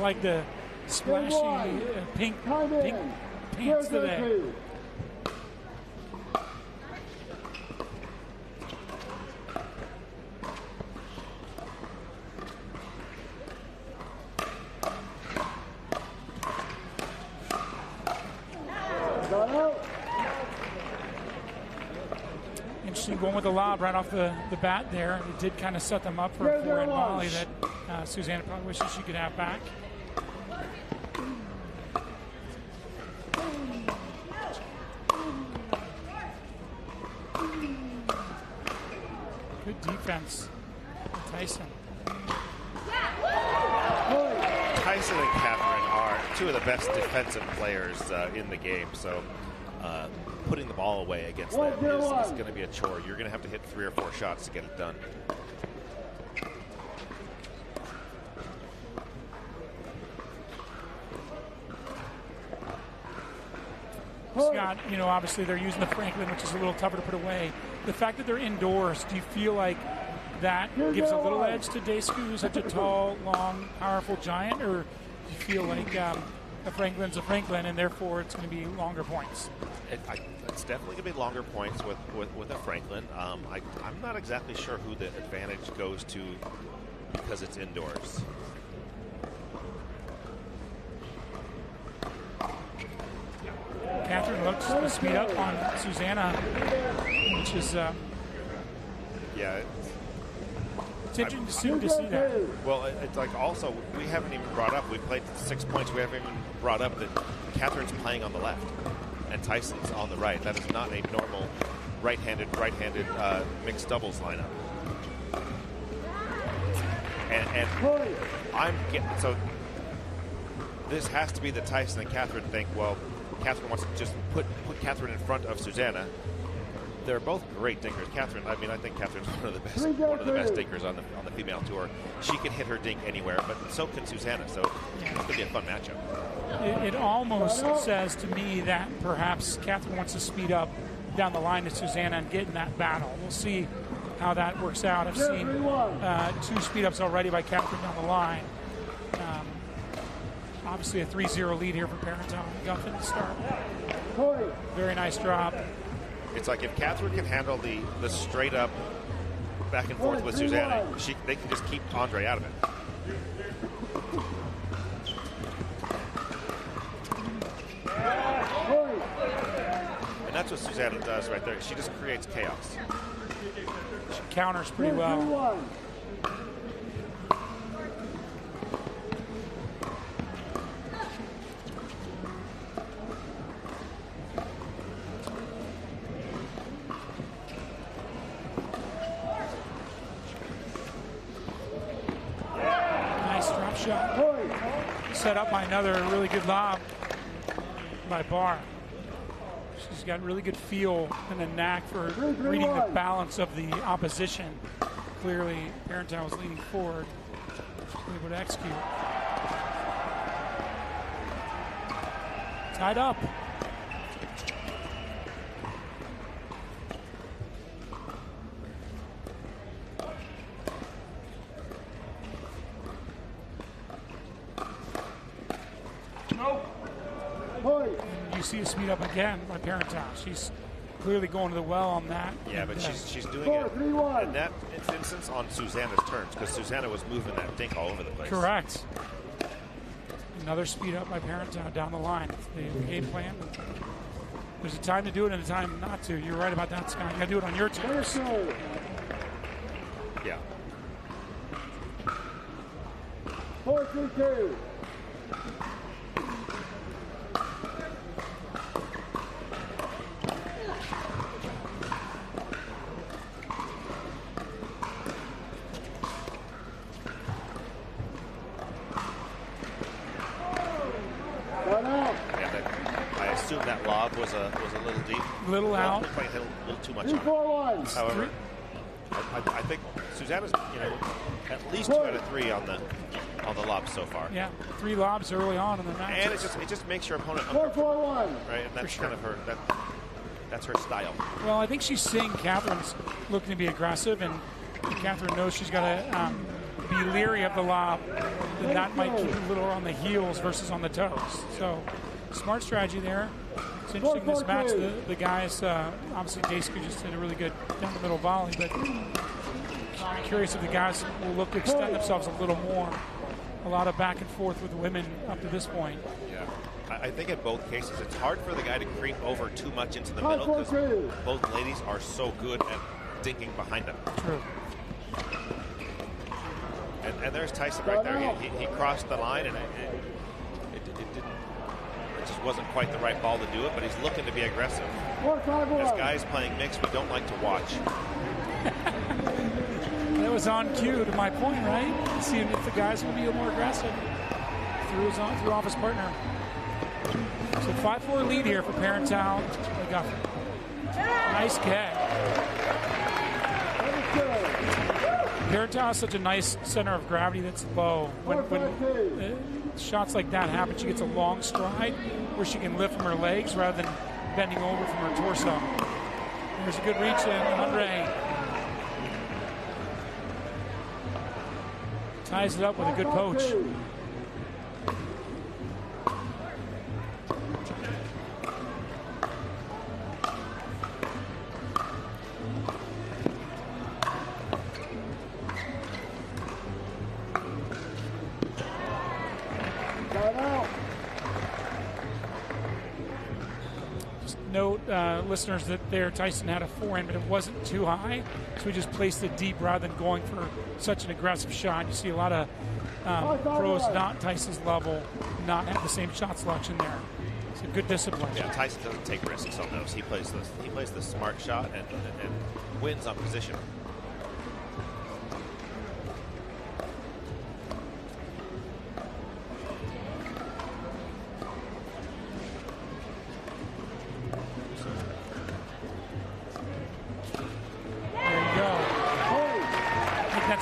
like the splashy pink pants today. Interesting going with the lob right off the bat there. It did kind of set them up for a forehand volley that Susannah probably wishes she could have back. Good defense, Tyson. Tyson and Catherine are two of the best defensive players in the game, so putting the ball away against them is going to be a chore. You're going to have to hit 3 or 4 shots to get it done. Scott, you know, obviously they're using the Franklin, which is a little tougher to put away. The fact that they're indoors, do you feel like that gives a little edge to Daescu, who's such a tall, long, powerful giant, or do you feel like a Franklin's a Franklin and therefore it's going to be longer points? It's definitely going to be longer points with a Franklin. I'm not exactly sure who the advantage goes to because it's indoors. Catherine looks to speed up on Susannah, which is yeah. It's interesting to see that. Well, it's like also we haven't even brought up. We played 6 points. We haven't even brought up that Catherine's playing on the left and Tyson's on the right. That is not a normal right-handed mixed doubles lineup. And I'm getting so. This has to be the Tyson and Catherine think. Well, Catherine wants to just put Catherine in front of Susannah. They're both great dinkers. Catherine, I mean, I think Catherine's one of the best dinkers on the female tour. She can hit her dink anywhere, but so can Susannah. So it's going to be a fun matchup. It almost says to me that perhaps Catherine wants to speed up down the line to Susannah and get in that battle. We'll see how that works out. I've seen 2 speed ups already by Catherine down the line. Obviously a 3-0 lead here for Parenteau and McGuffin to start. Very nice drop. It's like if Catherine can handle the straight up back and forth with Susannah, they can just keep Andrei out of it. And that's what Susannah does right there. She just creates chaos. She counters pretty well. Set up by another really good lob by Barr. She's got really good feel and a knack for reading the balance of the opposition. Clearly, Parenteau was leaning forward. She's able to execute. Tied up. You see a speed up again by Parenteau. She's clearly going to the well on that. Yeah, but she's doing it in that instance on Susannah's turns because Susannah was moving that dink all over the place. Correct. Another speed up by Parenteau down the line. It's the game plan. There's a time to do it and a time not to. You're right about that, Scott. You got to do it on your terms. Yeah. 4-2-2. I assume that lob was a little deep. Little out. Looked like it had a little too much on it. However, I think Susannah's at least 2 out of 3 on the lobs so far. Yeah, 3 lobs early on in the match. And it just makes your opponent uncomfortable, right? And that's kind of her that's her style. Well, I think she's seeing Catherine's looking to be aggressive, and Catherine knows she's got to be leery of the lob then that might keep a little on the heels versus on the toes. So smart strategy there. It's interesting this match. The guys, obviously Daescu just did a really good down the middle volley, but I'm curious if the guys will look to extend themselves a little more. A lot of back and forth with the women up to this point. Yeah. I think in both cases, it's hard for the guy to creep over too much into the middle because both ladies are so good at dinking behind them. True. And there's Tyson right there. He crossed the line, and it just wasn't quite the right ball to do it, but he's looking to be aggressive. As guys playing mixed, we don't like to watch. That was on cue to my point, right? Seeing if the guys will be a little more aggressive. Threw off his partner. So 5-4 lead here for Parenteau and McGuffin. Nice catch. Parenteau has such a nice center of gravity that's low. When shots like that happen, she gets a long stride where she can lift from her legs rather than bending over from her torso. There's a good reach in. Andrei ties it up with a good poach. Note, listeners, that there Tyson had a forehand, but it wasn't too high, so we just placed it deep rather than going for such an aggressive shot. You see a lot of pros not Tyson's level not have the same shot selection there. It's a good discipline. Yeah, Tyson doesn't take risks on those. He plays the smart shot and wins on position.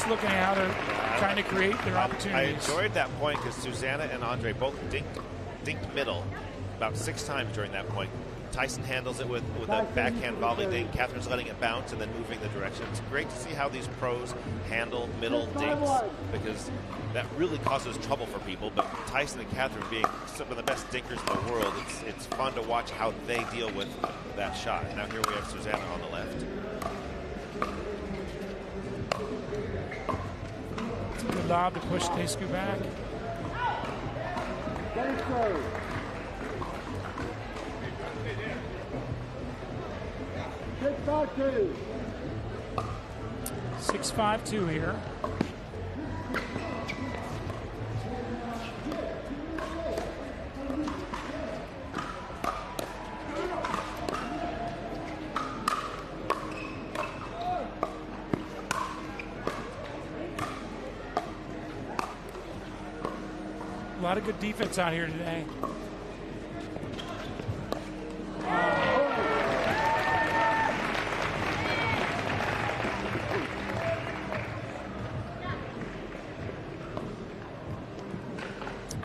Looking at how they're trying to create their opportunities. I enjoyed that point because Susannah and Andrei both dinked middle about 6 times during that point. Tyson handles it with a backhand volley dink. Catherine's letting it bounce and then moving the direction. It's great to see how these pros handle middle dinks because that really causes trouble for people. But Tyson and Catherine being some of the best dinkers in the world, it's fun to watch how they deal with that shot. Now here we have Susannah on the left. Good lob to push Daescu back. 6-5-2 here. A lot of good defense out here today.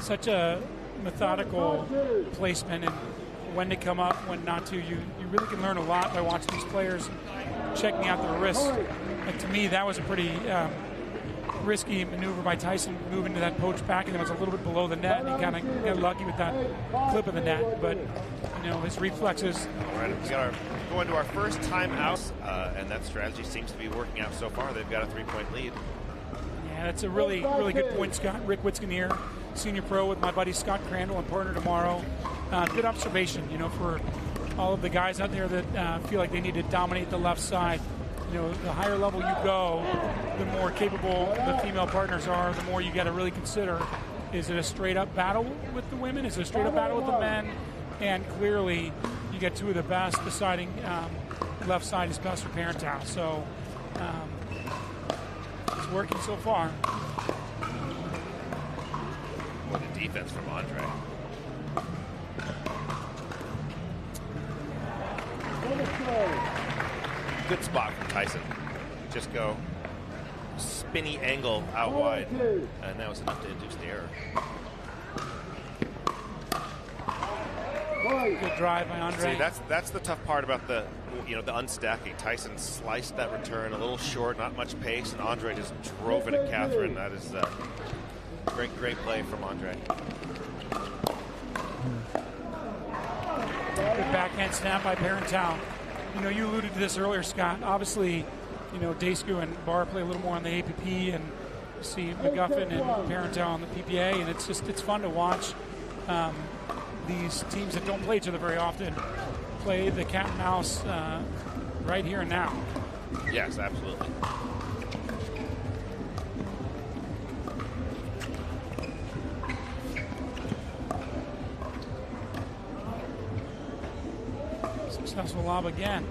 Such a methodical placement and when to come up, when not to. You really can learn a lot by watching these players checking out their wrists. And to me, that was a pretty risky maneuver by Tyson, moving to that poach back, and it was a little bit below the net, and he kind of got lucky with that clip of the net. But you know, his reflexes. All right, we got go into our first timeout, and that strategy seems to be working out so far. They've got a 3-point lead. Yeah, that's a really good point, Scott. Rick Witzkin here, senior pro with my buddy Scott Crandall and partner tomorrow. Good observation, you know, for all of the guys out there that feel like they need to dominate the left side. You know, the higher level you go, the more capable the female partners are, the more you got to really consider, is it a straight-up battle with the women? Is it a straight-up battle with the men? And clearly, you get two of the best deciding left side is best for Parenteau. So it's working so far. What a defense from Andrei. Good spot from Tyson. Just go spinny angle out wide, and that was enough to induce the error. Good drive by Andrei. See, that's the tough part about the unstacking. Tyson sliced that return a little short, not much pace, and Andrei just drove it at Catherine. That is Great play from Andrei. Good backhand snap by Parenteau. You know, you alluded to this earlier, Scott. Obviously, you know, Daescu and Barr play a little more on the APP, and you see McGuffin and Parenteau on the PPA, and it's fun to watch these teams that don't play each other very often play the cat and mouse right here and now. Yes, absolutely. Successful lob again.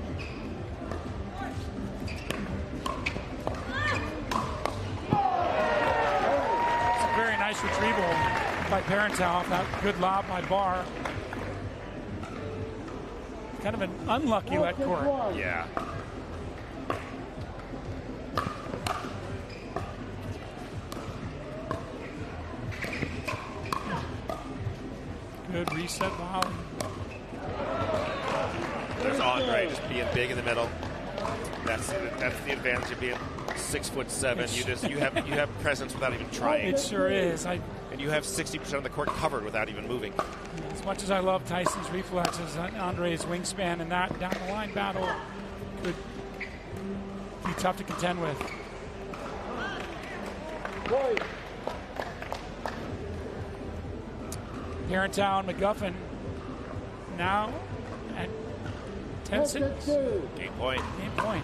It's a very nice retrieval by Parenteau off that good lob by Barr. Kind of an unlucky let court. Yeah. Good reset volley. There's Andrei just being big in the middle. That's the advantage of being 6'7". You have presence without even trying. It sure is. And you have 60% of the court covered without even moving. As much as I love Tyson's reflexes, Andrei's wingspan and that down the line battle could be tough to contend with. Parenteau and McGuffin now at 10-6. Game point. Game point.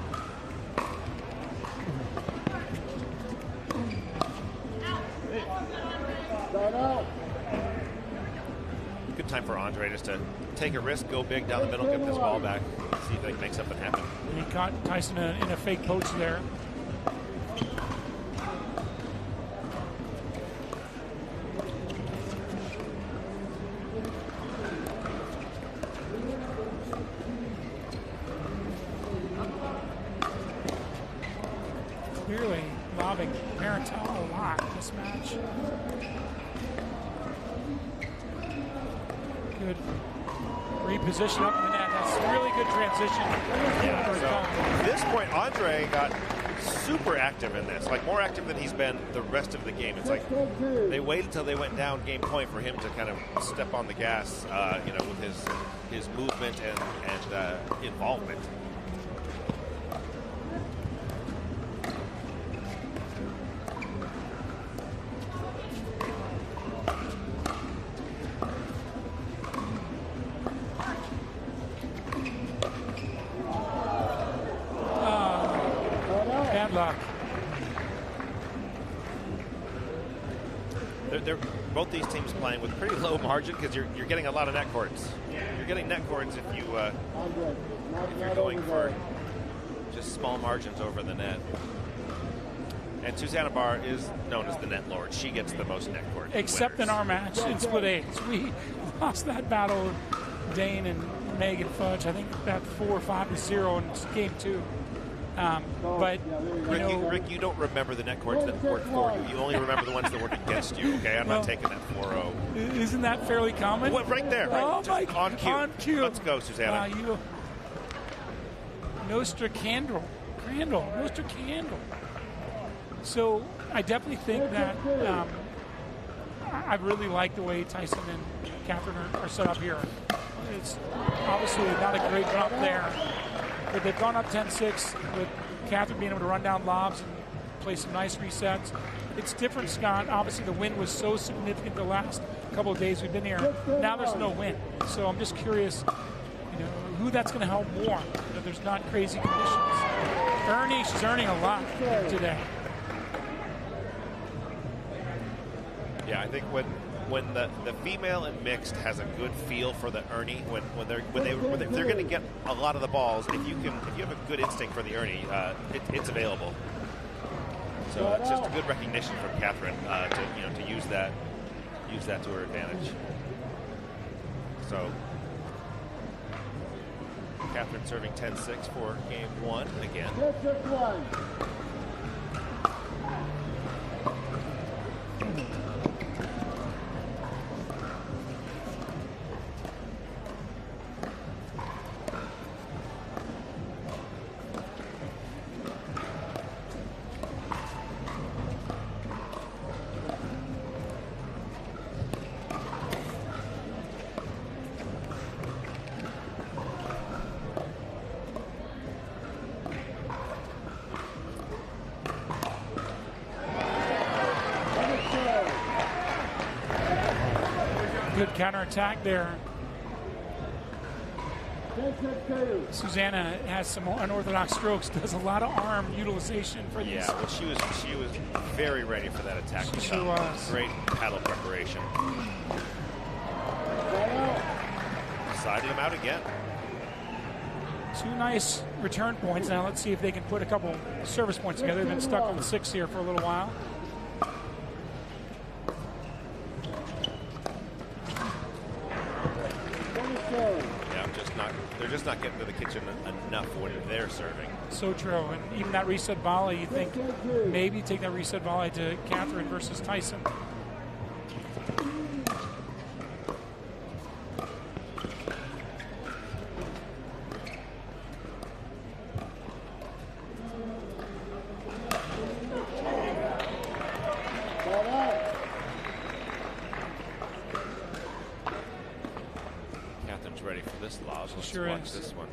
Good time for Andrei just to take a risk, go big down the middle, get this ball back, see if they can make something happen. And he caught Tyson in a fake poach there. Clearly lobbing Parenteau a lot in this match. Good reposition up in the net. That's a really good transition. Yeah, so at this point, Andrei got super active in this, like more active than he's been the rest of the game. It's like they waited until they went down game point for him to kind of step on the gas, you know, with his movement and involvement. Luck. They're both these teams playing with pretty low margin because you're getting a lot of net courts. You're getting net courts if you're going for just small margins over the net. And Susannah Barr is known as the net lord. She gets the most net court. Except in our match in split eights. We lost that battle with Dane and Megan Fudge. I think that 4-5-0 in game 2. But Rick, you don't remember the net courts that worked for you. You only remember the ones that worked against you. Okay, I'm not taking that 4-0. Isn't that fairly common? What, right there. Right, oh my! On cue. On cue. Let's go, Susannah. Nostra Candle. Nostra Candle. So I definitely think that I really like the way Tyson and Catherine are set up here. It's obviously not a great jump there. But they've gone up 10-6 with Catherine being able to run down lobs and play some nice resets. It's different, Scott. Obviously, the wind was so significant the last couple of days we've been here. Now there's no wind. So I'm just curious, who that's going to help more. There's not crazy conditions. Ernie, she's earning a lot today. Yeah, I think when the female and mixed has a good feel for the Ernie, when they're going to get a lot of the balls, if you have a good instinct for the Ernie, it's available. So that's just a good recognition from Catherine to use that to her advantage. So Catherine serving 10-6 for game 1 again. Good counterattack there. Susannah has some unorthodox strokes, does a lot of arm utilization for these. Yeah, well, she was very ready for that attack. She sure was. Great paddle preparation. Siding him out again. 2 nice return points. Now let's see if they can put a couple service points together. They've been stuck on the 6 here for a little while. Yeah, they're just not getting to the kitchen enough when they're serving. So true. And even that reset volley, you think maybe take that reset volley to Catherine versus Tyson. Ready for this lob. Let's sure watch is. This one.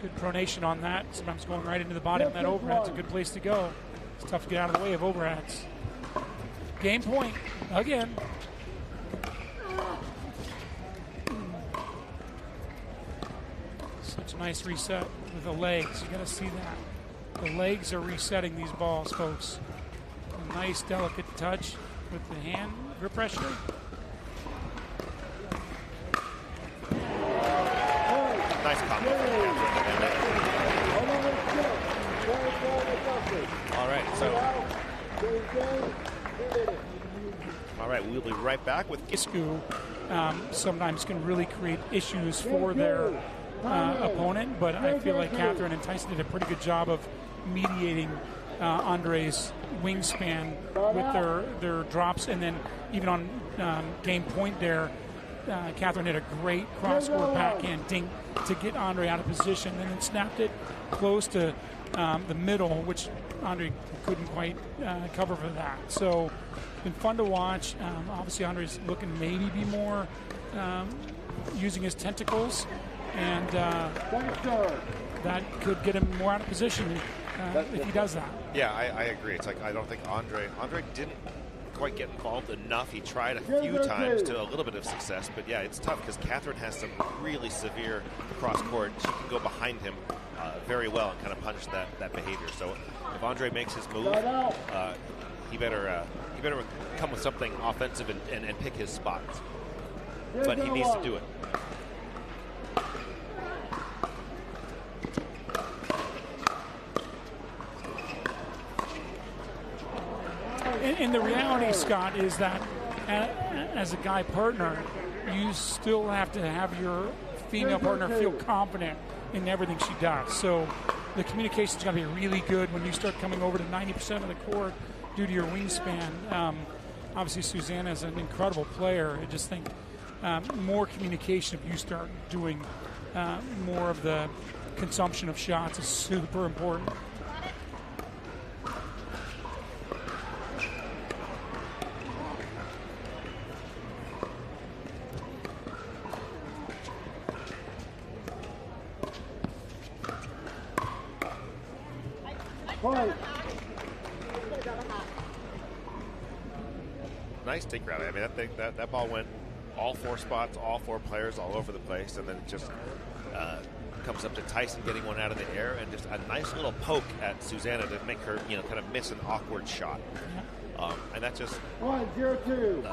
Good pronation on that. Sometimes going right into the body on that overhead's a good place to go. It's tough to get out of the way of overheads. Game point again. Such a nice reset with the legs. You got to see that. The legs are resetting these balls, folks. A nice, delicate touch with the hand grip pressure. Nice combo. All right, we'll be right back with Daescu. Sometimes can really create issues for their opponent, but I feel like Catherine and Tyson did a pretty good job of mediating Andrei's wingspan with their drops, and then even on game point there, Catherine hit a great cross-court backhand dink to get Andrei out of position, and then snapped it close to the middle, which Andrei couldn't quite cover for that. So it's been fun to watch. Obviously, Andrei's looking to maybe be more using his tentacles, and that could get him more out of position if he does that. Yeah, I agree. It's like I don't think Andrei didn't quite get involved enough. He tried a few times to a little bit of success, but yeah, it's tough because Catherine has some really severe cross court. She can go behind him very well and kind of punish that behavior. So if Andrei makes his move, he better come with something offensive and pick his spots. But he needs to do it. And the reality, Scott, is that as a guy partner, you still have to have your female partner feel confident in everything she does. So the communication's got to be really good when you start coming over to 90% of the court due to your wingspan. Obviously, Susannah is an incredible player. I just think more communication if you start doing more of the consumption of shots is super important. Nice take route. I mean, that ball went all 4 spots, all 4 players, all over the place, and then it just comes up to Tyson getting one out of the air, and just a nice little poke at Susannah to make her, kind of miss an awkward shot. And that just 1-0-2.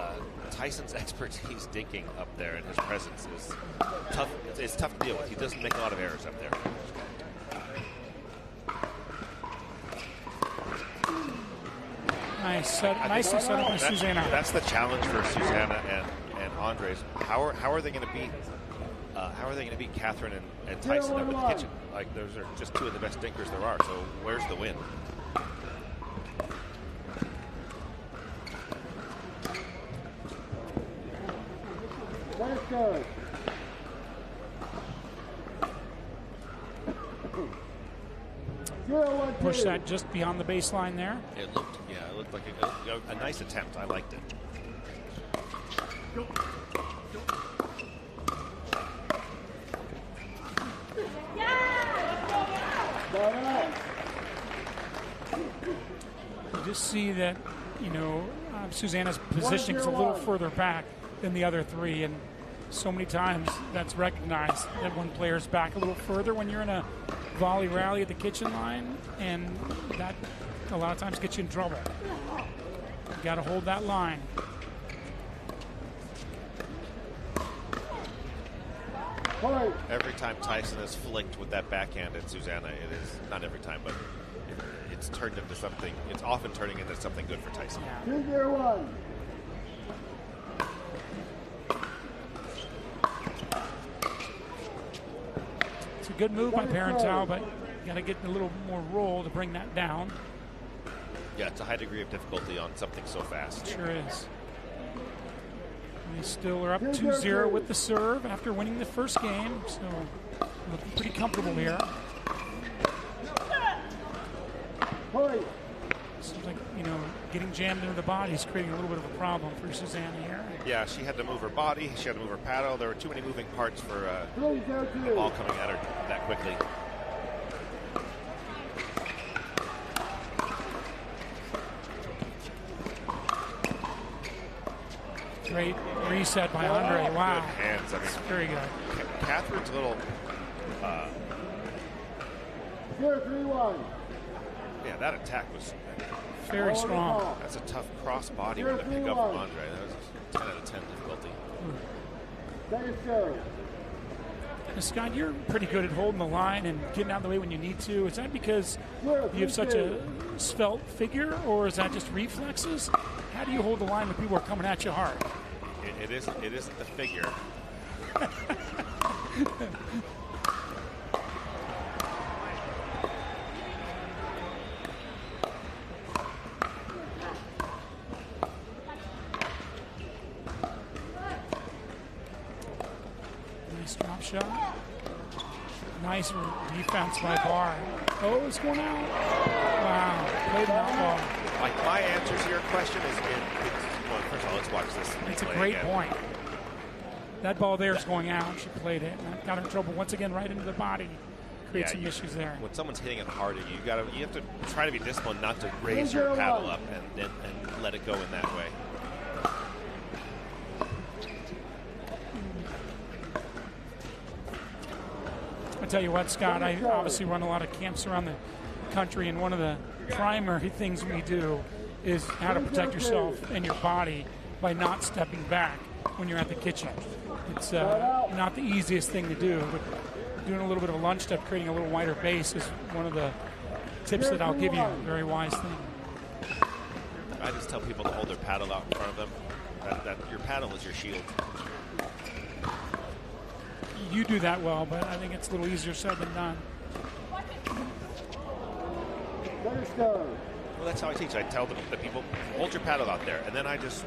Tyson's expertise dinking up there, and his presence is tough. It's tough to deal with. He doesn't make a lot of errors up there. Nicely set up by Susannah. That's the challenge for Susannah and Andrei's. How are they going to beat? How are they going to beat Catherine and Tyson up in the kitchen? Like, those are just 2 of the best dinkers there are. So where's the win? Push that just beyond the baseline there. It looked like a nice attempt. I liked it. You just see that you know, Susannah's positioning is a little further back than the other three, and so many times that's recognized that one player's back a little further when you're in a volley rally at the kitchen line, and that a lot of times gets you in trouble. You got to hold that line. Every time Tyson is flicked with that backhand at Susannah, it is, not every time, but it's turned into something, it's often turning into something good for Tyson. Yeah. It's a good move by Parenteau, but you got to get a little more roll to bring that down. Yeah, it's a high degree of difficulty on something so fast. Sure is. They still are up 2-0 with the serve after winning the first game, so looking pretty comfortable here. Seems like, you know, getting jammed into the body is creating a little bit of a problem for Susannah here. Yeah, she had to move her body, she had to move her paddle. There were too many moving parts for the ball coming at her that quickly. Great reset by Andrei. Wow. Good hands. I mean, very good. Catherine's little. Yeah, that attack was very strong. That's a tough cross body one to pick up from Andrei. That was a 10 out of 10 difficulty. Scott, you're pretty good at holding the line and getting out of the way when you need to. Is that because you have such a svelte figure, or is that just reflexes? How do you hold the line when people are coming at you hard? It isn't the figure. Nice drop shot. Nice defense by Barr. Oh, it's going out. Wow. Played an outlaw. Like, my answer to your question is, well, first of all, let's watch this. It's a great point. That ball there is going out. She played it. And that got her in trouble once again right into the body. Create some issues there. When someone's hitting it hard, you have to try to be disciplined not to raise your paddle up and let it go in that way. I tell you what, Scott, I obviously run a lot of camps around the country, and one of the primary things we do is how to protect yourself and your body by not stepping back when you're at the kitchen. It's not the easiest thing to do, but doing a little bit of a lunge step, creating a little wider base is one of the tips that I'll give you. Very wise thing. I just tell people to hold their paddle out in front of them. That your paddle is your shield. You do that well, but I think it's a little easier said than done. Well, that's how I teach. I tell the people, hold your paddle out there, and then I just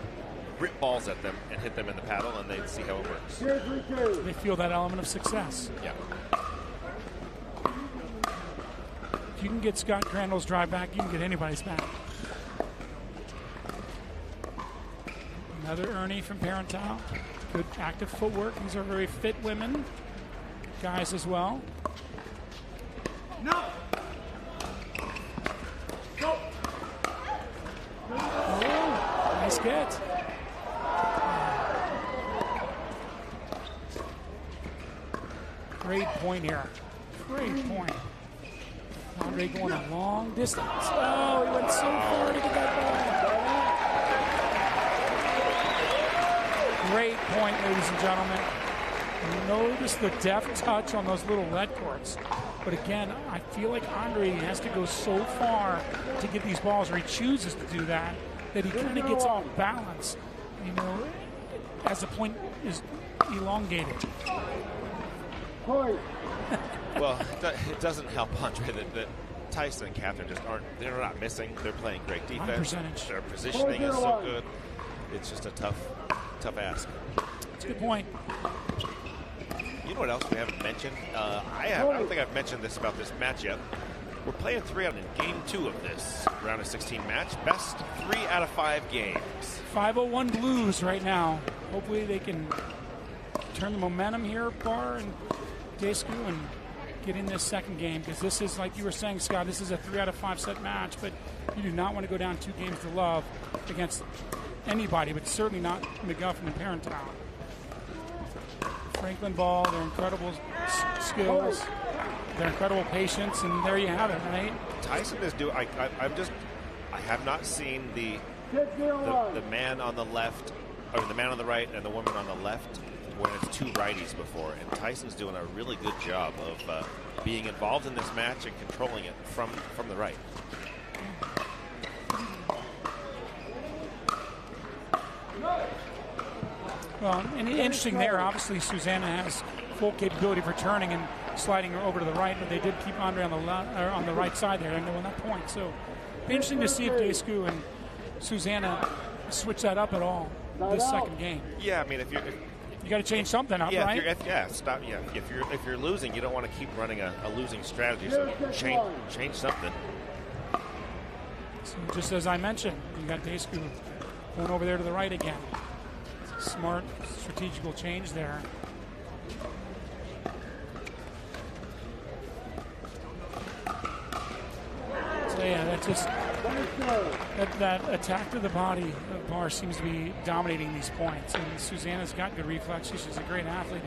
rip balls at them and hit them in the paddle, and they see how it works. They feel that element of success. Yeah. If you can get Scott Crandall's drive back, you can get anybody's back. Another Ernie from Parenteau. Good active footwork. These are very fit women. Guys as well. No. Go. Oh, nice get. Great point here. Great point. Andrei going a long distance. Oh, he went so far to get that ball. Great point, ladies and gentlemen. Notice the deft touch on those little lead courts. But again, I feel like Andrei has to go so far to get these balls, or he chooses to do that he kind of gets off balance, you know, as the point is elongated. Well, it doesn't help Andrei that Tyson and Catherine just they're not missing. They're playing great defense. Their positioning is so good. It's just a tough ask. That's a good point. You know what else we haven't mentioned? I don't think I've mentioned this about this match yet. We're playing 3 out in game 2 of this round of 16 match. Best 3 out of 5 games. 501 Blues right now. Hopefully they can turn the momentum here, Barr and Daescu, and get in this second game, because this is, like you were saying, Scott, this is a 3 out of 5 set match, but you do not want to go down 2 games to love against anybody, but certainly not McGuffin and Parenteau. Franklin ball, their incredible skills, their incredible patience, and there you have it, right? Tyson is doing. I have not seen the man on the left, or the man on the right, and the woman on the left when it's 2 righties before. And Tyson's doing a really good job of being involved in this match and controlling it from the right. Well, and interesting there, obviously Susannah has full capability of returning and sliding her over to the right, but they did keep Andrei on the right side there and they won that point. So interesting to see if Daescu and Susannah switch that up at all this second game. Yeah, I mean, if you got to change something up, right? If you're losing, you don't want to keep running a losing strategy. So change something. So just as I mentioned, you got Daescu going over there to the right again. Smart strategical change there. So yeah, that attack to the body of Barr seems to be dominating these points. And Susannah's got good reflexes. She's a great athlete.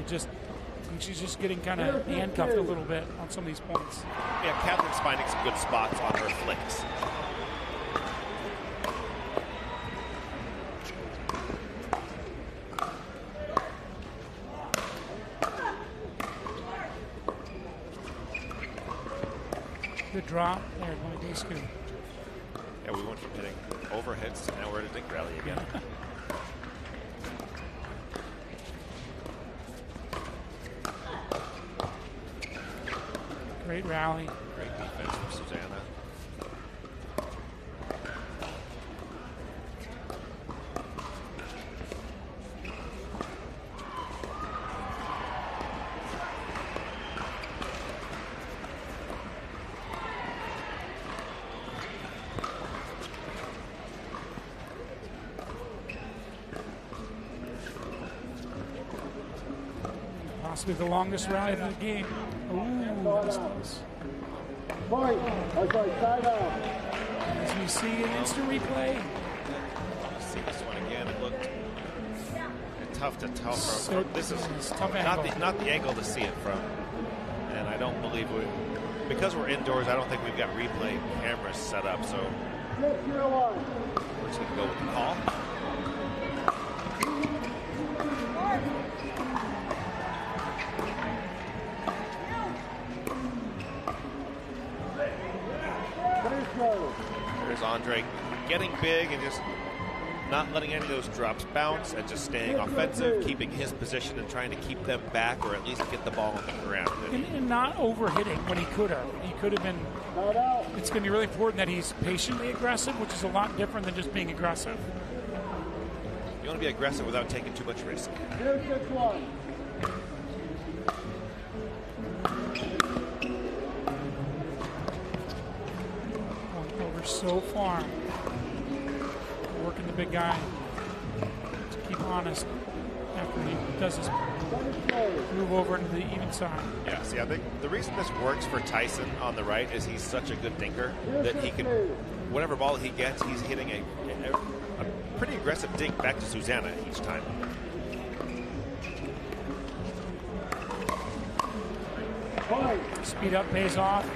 She's just getting kind of handcuffed a little bit on some of these points. Yeah, Catherine's finding some good spots on her flicks. Good drop there by Daescu. Yeah, we went from hitting overheads to now we're at a dink rally again. Great rally. Great defense from Susannah. Possibly the longest rally of the game. Ooh, that's nice. As we see an instant replay. See this one again. It looked tough to tell So this is tough not the angle to see it from. And I don't believe because we're indoors, I don't think we've got replay cameras set up. So we're just going to go with the call. There's Andrei getting big and just not letting any of those drops bounce and just staying offensive, keeping his position and trying to keep them back or at least get the ball on the ground. And not overhitting when he could have. He could have been. It's going to be really important that he's patiently aggressive, which is a lot different than just being aggressive. You want to be aggressive without taking too much risk. Here's this one. Over so far. Working the big guy to keep honest after he does his move over into the even side. Yeah, see, I think the reason this works for Tyson on the right is he's such a good dinker that he can, whatever ball he gets, he's hitting a pretty aggressive dink back to Susannah each time. Speed up pays off.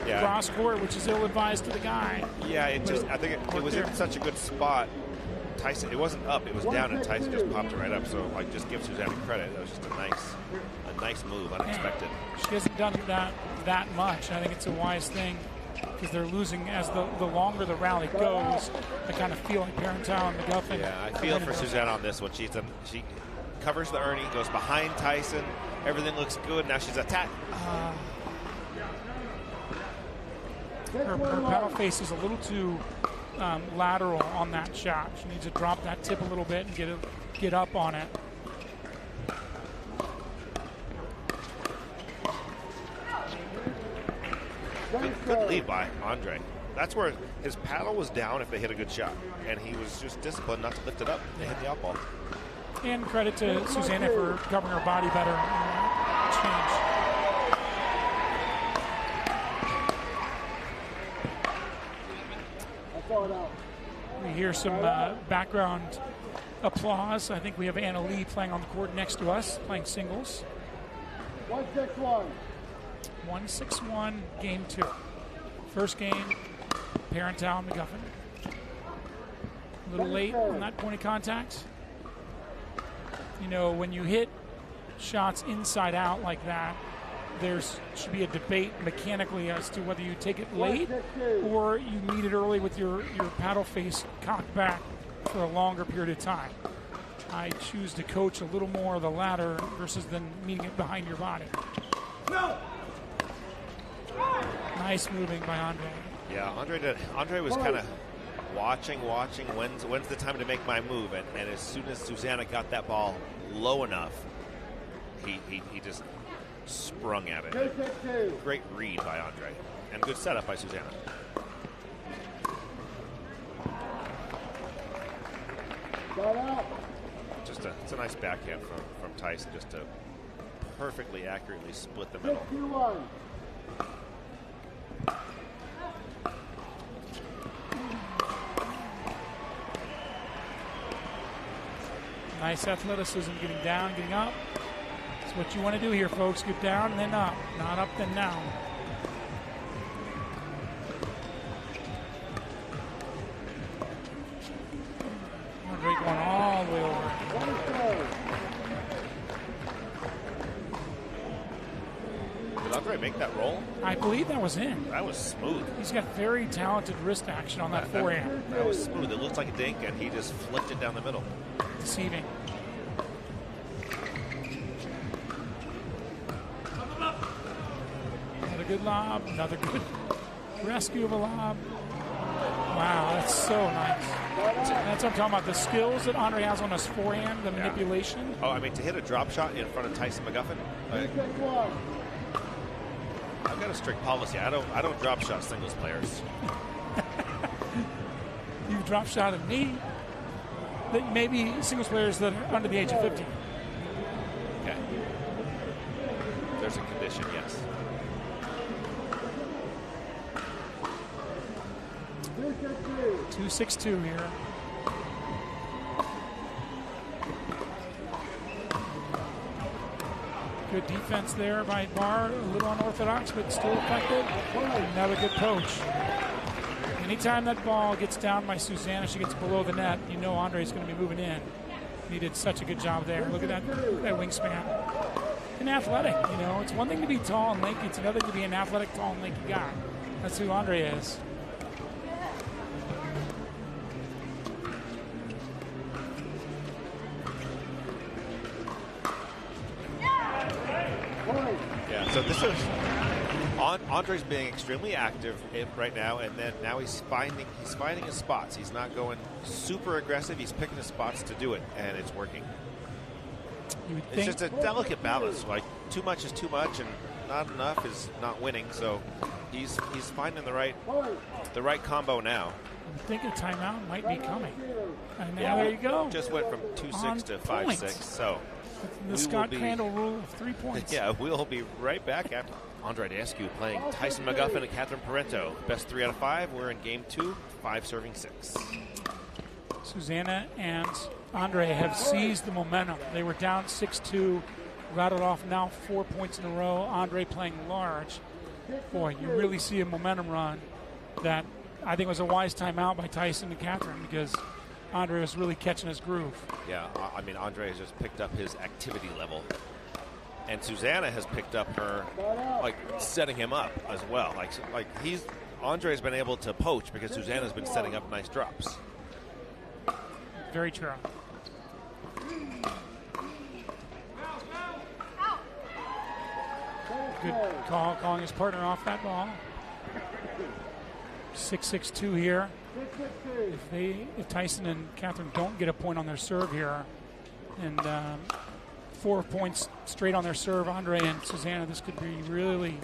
Yeah. Cross court, which is ill-advised to the guy. Yeah, I think it was in such a good spot. Tyson, it wasn't up, it was down, and Tyson just popped it right up. So, like, just give Susannah credit. That was just a nice move, unexpected. She hasn't done that much. I think it's a wise thing because they're losing as the longer the rally goes. I kind of feel like Parenteau and McGuffin. Yeah, I feel for Susannah on this one. She covers the Ernie, goes behind Tyson. Everything looks good. Now she's attacked. Her paddle face is a little too lateral on that shot. She needs to drop that tip a little bit and get up on it. Good lead by Andrei. That's where his paddle was down if they hit a good shot, and he was just disciplined not to lift it up. They hit the out ball. And credit to Susannah for covering her body better on that change. hear some background applause. I think we have Anna Lee playing on the court next to us, playing singles. 1-6-1. 1-6-1, game 2. First game, Parenteau and McGuffin. A little late on that point of contact. You know, when you hit shots inside out like that, there should be a debate mechanically as to whether you take it late or you meet it early with your paddle face cocked back for a longer period of time. I choose to coach a little more of the latter versus than meeting it behind your body. No. Nice moving by Andrei. Yeah, Andrei was kind of watching. When's the time to make my move? And as soon as Susannah got that ball low enough, he just sprung at it. Great read by Andrei, and good setup by Susannah. It's a nice backhand from Tyson, just to perfectly accurately split the middle. Nice athleticism, getting down, getting up. That's what you want to do here, folks. Get down and then up. Not up, then down. Andrei going all the way over. Did Andrei make that roll? I believe that was in. That was smooth. He's got very talented wrist action on that forehand. That was smooth. It looked like a dink, and he just flicked it down the middle. Deceiving. Another good lob. Another good rescue of a lob. Wow, that's so nice. That's what I'm talking about. The skills that Andrei has on his forehand, the manipulation. Oh, I mean, to hit a drop shot in front of Tyson McGuffin. I've got a strict policy. I don't drop shot singles players. You've drop shot at me. Maybe singles players that are under the age of 50. Okay. There's a condition, yes. Two 6-2 here. Good defense there by Barr. A little unorthodox, but still effective. Another good poach. Anytime that ball gets down by Susannah, she gets below the net, you know Andrei's going to be moving in. He did such a good job there. Look at that wingspan. And athletic, you know. It's one thing to be tall and lanky. It's another to be an athletic, tall and lanky guy. That's who Andrei is. Yeah, so this is Andrei's being extremely active right now, and then now he's finding his spots. He's not going super aggressive. He's picking his spots to do it, and it's working. It's just a delicate balance. Like, too much is too much, and not enough is not winning. So he's finding the right combo now. I think a timeout might be coming. And now there you go. Just went from 2-6 to 5-6. So the Scott Crandall rule of 3 points. Yeah, we'll be right back after Andrei Daescu playing Tyson McGuffin and Catherine Parenteau. Best 3 out of 5. We're in game 2, 5 serving 6. Susannah and Andrei have seized the momentum. They were down 6-2, rattled off now 4 points in a row. Andrei playing large. Boy, you really see a momentum run that I think was a wise timeout by Tyson and Catherine, because Andrei was really catching his groove. Yeah, I mean, Andrei has just picked up his activity level. And Susannah has picked up her, like, setting him up as well. Like Andrei's been able to poach because Susannah's been setting up nice drops. Very true. Good call, calling his partner off that ball. 6-6-2 here. If Tyson and Catherine don't get a point on their serve here, and 4 points straight on their serve, Andrei and Susannah, this could be really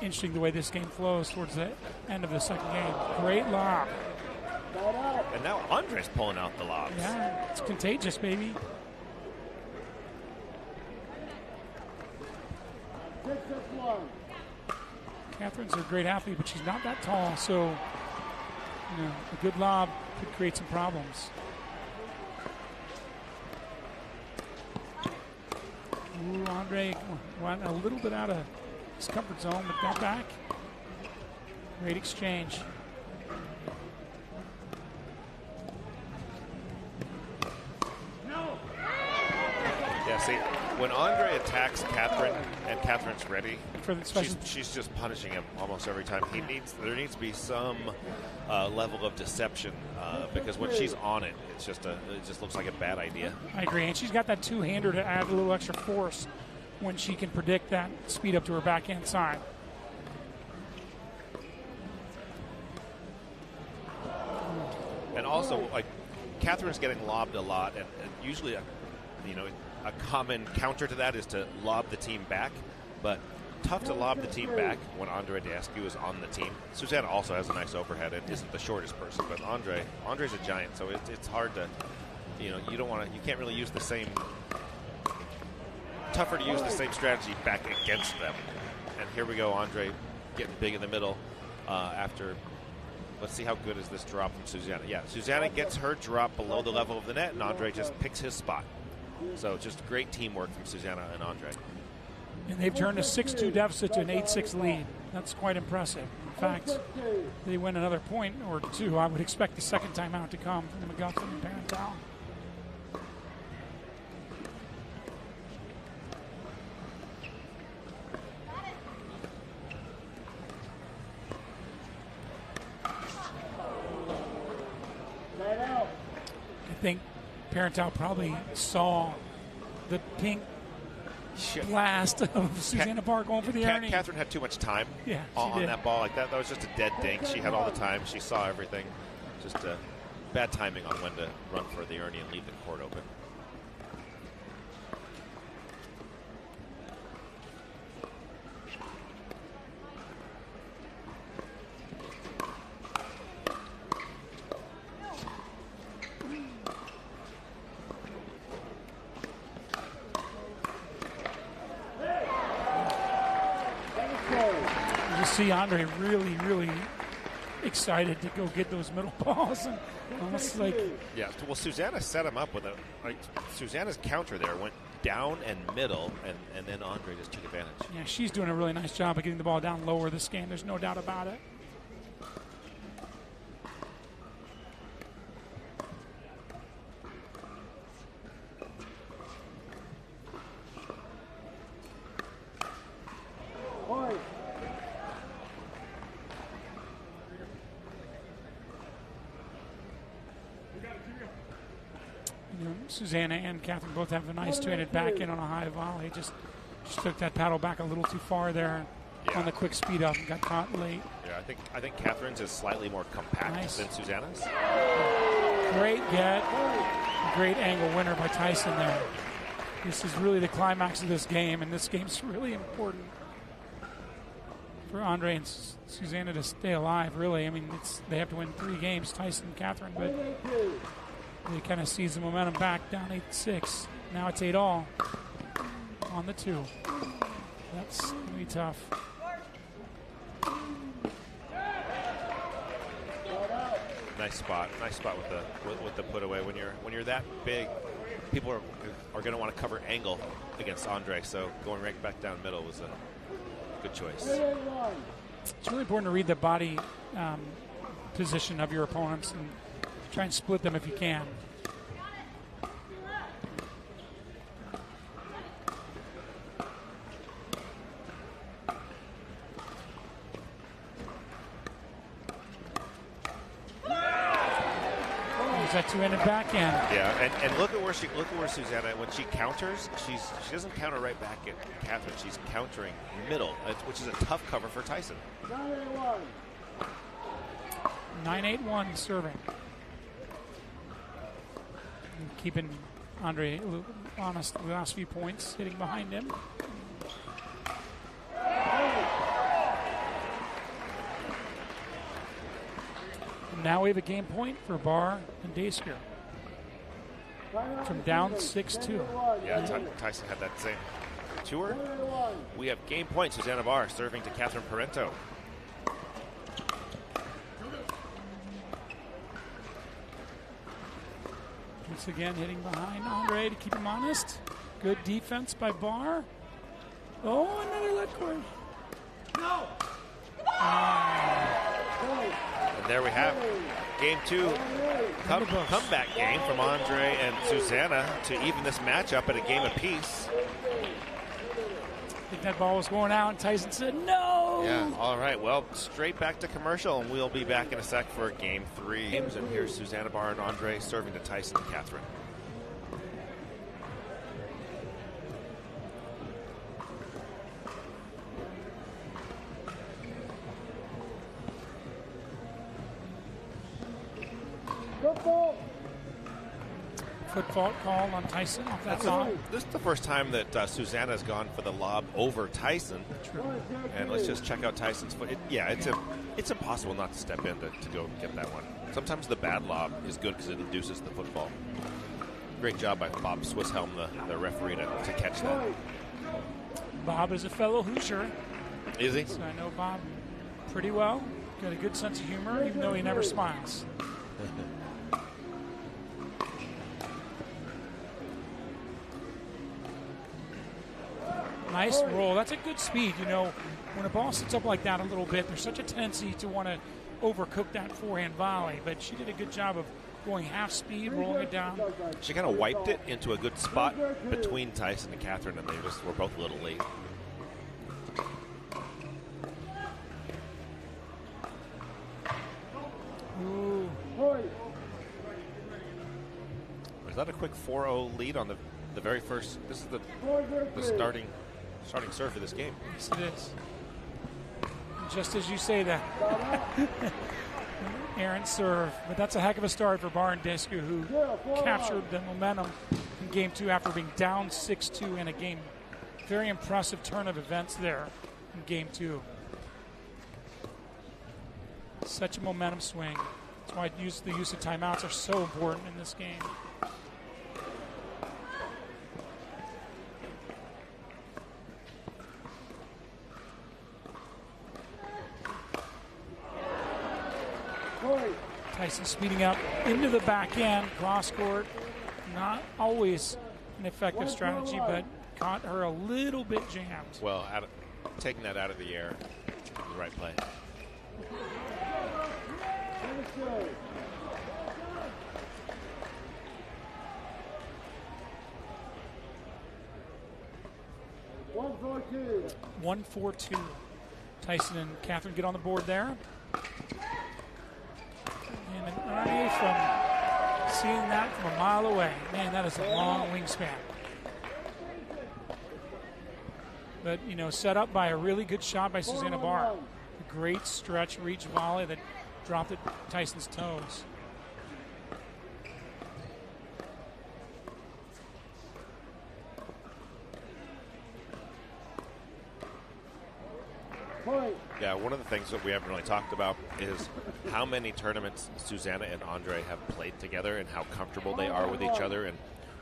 interesting the way this game flows towards the end of the second game. Great lob. And now Andrei's pulling out the lobs. Yeah, it's contagious, baby. Catherine's a great athlete, but she's not that tall, so You know, a good lob could create some problems. Ooh, Andrei went a little bit out of his comfort zone, but got back. Great exchange. Yeah, see, when Andrei attacks Catherine and Catherine's ready, For the special she's just punishing him almost every time. There needs to be some level of deception because when she's on it, it just looks like a bad idea. I agree, and she's got that two-hander to add a little extra force when she can predict that speed up to her backhand side. And also, like, Catherine's getting lobbed a lot, and usually, a common counter to that is to lob the team back, but tough to lob the team back when Andrei Daescu is on the team. Susannah also has a nice overhead and isn't the shortest person, but Andrei's a giant, so it's hard to, you can't really use the same, tougher to use the same strategy back against them. And here we go, Andrei getting big in the middle after. Let's see how good is this drop from Susannah. Yeah, Susannah gets her drop below the level of the net, and Andrei just picks his spot. So just great teamwork from Susannah and Andrei. And they've turned a 6-2 deficit to an 8-6 lead. That's quite impressive. In fact, they win another point or two. I would expect the second time out to come from McGuffin and Parenteau. I think Parenteau probably saw the pink blast of Susannah Barr going for the earning. Catherine had too much time on did. that ball. Like that was just a dead dink. She had all the time. She saw everything. Just bad timing on when to run for the earning and leave the court open. See Andrei really excited to go get those middle balls, and almost like well, Susannah set him up with Susannah's counter there went down and middle, and then Andrei just took advantage. Yeah, she's doing a really nice job of getting the ball down lower this game. There's no doubt about it. Susannah and Catherine both have a nice two-handed back in on a high volley. Just took that paddle back a little too far there on the quick speed up and got caught late. Yeah, I think Catherine's is slightly more compact than Susannah's. Great get. Great angle winner by Tyson there. This is really the climax of this game, and this game's really important for Andrei and Susannah to stay alive, really. I mean, they have to win 3 games, Tyson and Catherine, but they kind of seize the momentum back, down 8-6. Now it's 8-all on the 2. That's going to be tough. Nice spot with the put away. When you're that big, people are going to want to cover angle against Andrei. So going right back down middle was a good choice. It's really important to read the body position of your opponents and try and split them if you can. That two-handed backhand. Yeah, and look at where Susannah, when she counters, she doesn't counter right back at Catherine. She's countering middle, which is a tough cover for Tyson. 9-8-1 serving. And keeping Andrei honest the last few points, hitting behind him. Now we have a game point for Barr and Daescu. From down 6-2. Yeah, Tyson had that same tour. We have game point. Susannah Barr serving to Catherine Parenteau. Once again, hitting behind Andrei to keep him honest. Good defense by Barr. Oh, another leg cord. No. And there we have game 2 comeback game from Andrei and Susannah to even this matchup at a game apiece. I think that ball was going out, and Tyson said no. Yeah, all right. Well, straight back to commercial, and we'll be back in a sec for game 3. And here's Susannah, Barr, and Andrei serving to Tyson and Catherine. Foot fault call on Tyson off that song. This is the first time that Susannah has gone for the lob over Tyson. True. And let's just check out Tyson's foot. It's impossible not to step in to go get that one. Sometimes the bad lob is good because it induces the football. Great job by Bob Swisshelm, the referee, to catch that. Bob is a fellow Hoosier. Is he? So I know Bob pretty well. Got a good sense of humor, even though he never smiles. Nice roll. That's a good speed. You know, when a ball sits up like that a little bit, there's such a tendency to want to overcook that forehand volley. But she did a good job of going half speed, rolling it down. She kind of wiped it into a good spot between Tyson and Catherine, and they just were both a little late. Ooh. Was that a quick 4-0 lead on the very first? This is the starting serve for this game. Yes, it is. Just as you say that. Aaron serve. But that's a heck of a start for Barr and Daescu, who captured the momentum in game 2 after being down 6-2 in a game. Very impressive turn of events there in game 2. Such a momentum swing. That's why the use of timeouts are so important in this game. Tyson speeding up into the back end, cross court. Not always an effective strategy, but caught her a little bit jammed. Well, taking that out of the air, the right play. One, 1-4-2. Tyson and Catherine get on the board there. And an Andrei from seeing that from a mile away. Man, that is a long wingspan. But, you know, set up by a really good shot by Susannah Barr. A great stretch reach volley that dropped at Tyson's toes. Yeah, one of the things that we haven't really talked about is how many tournaments Susannah and Andrei have played together and how comfortable they are with each other. And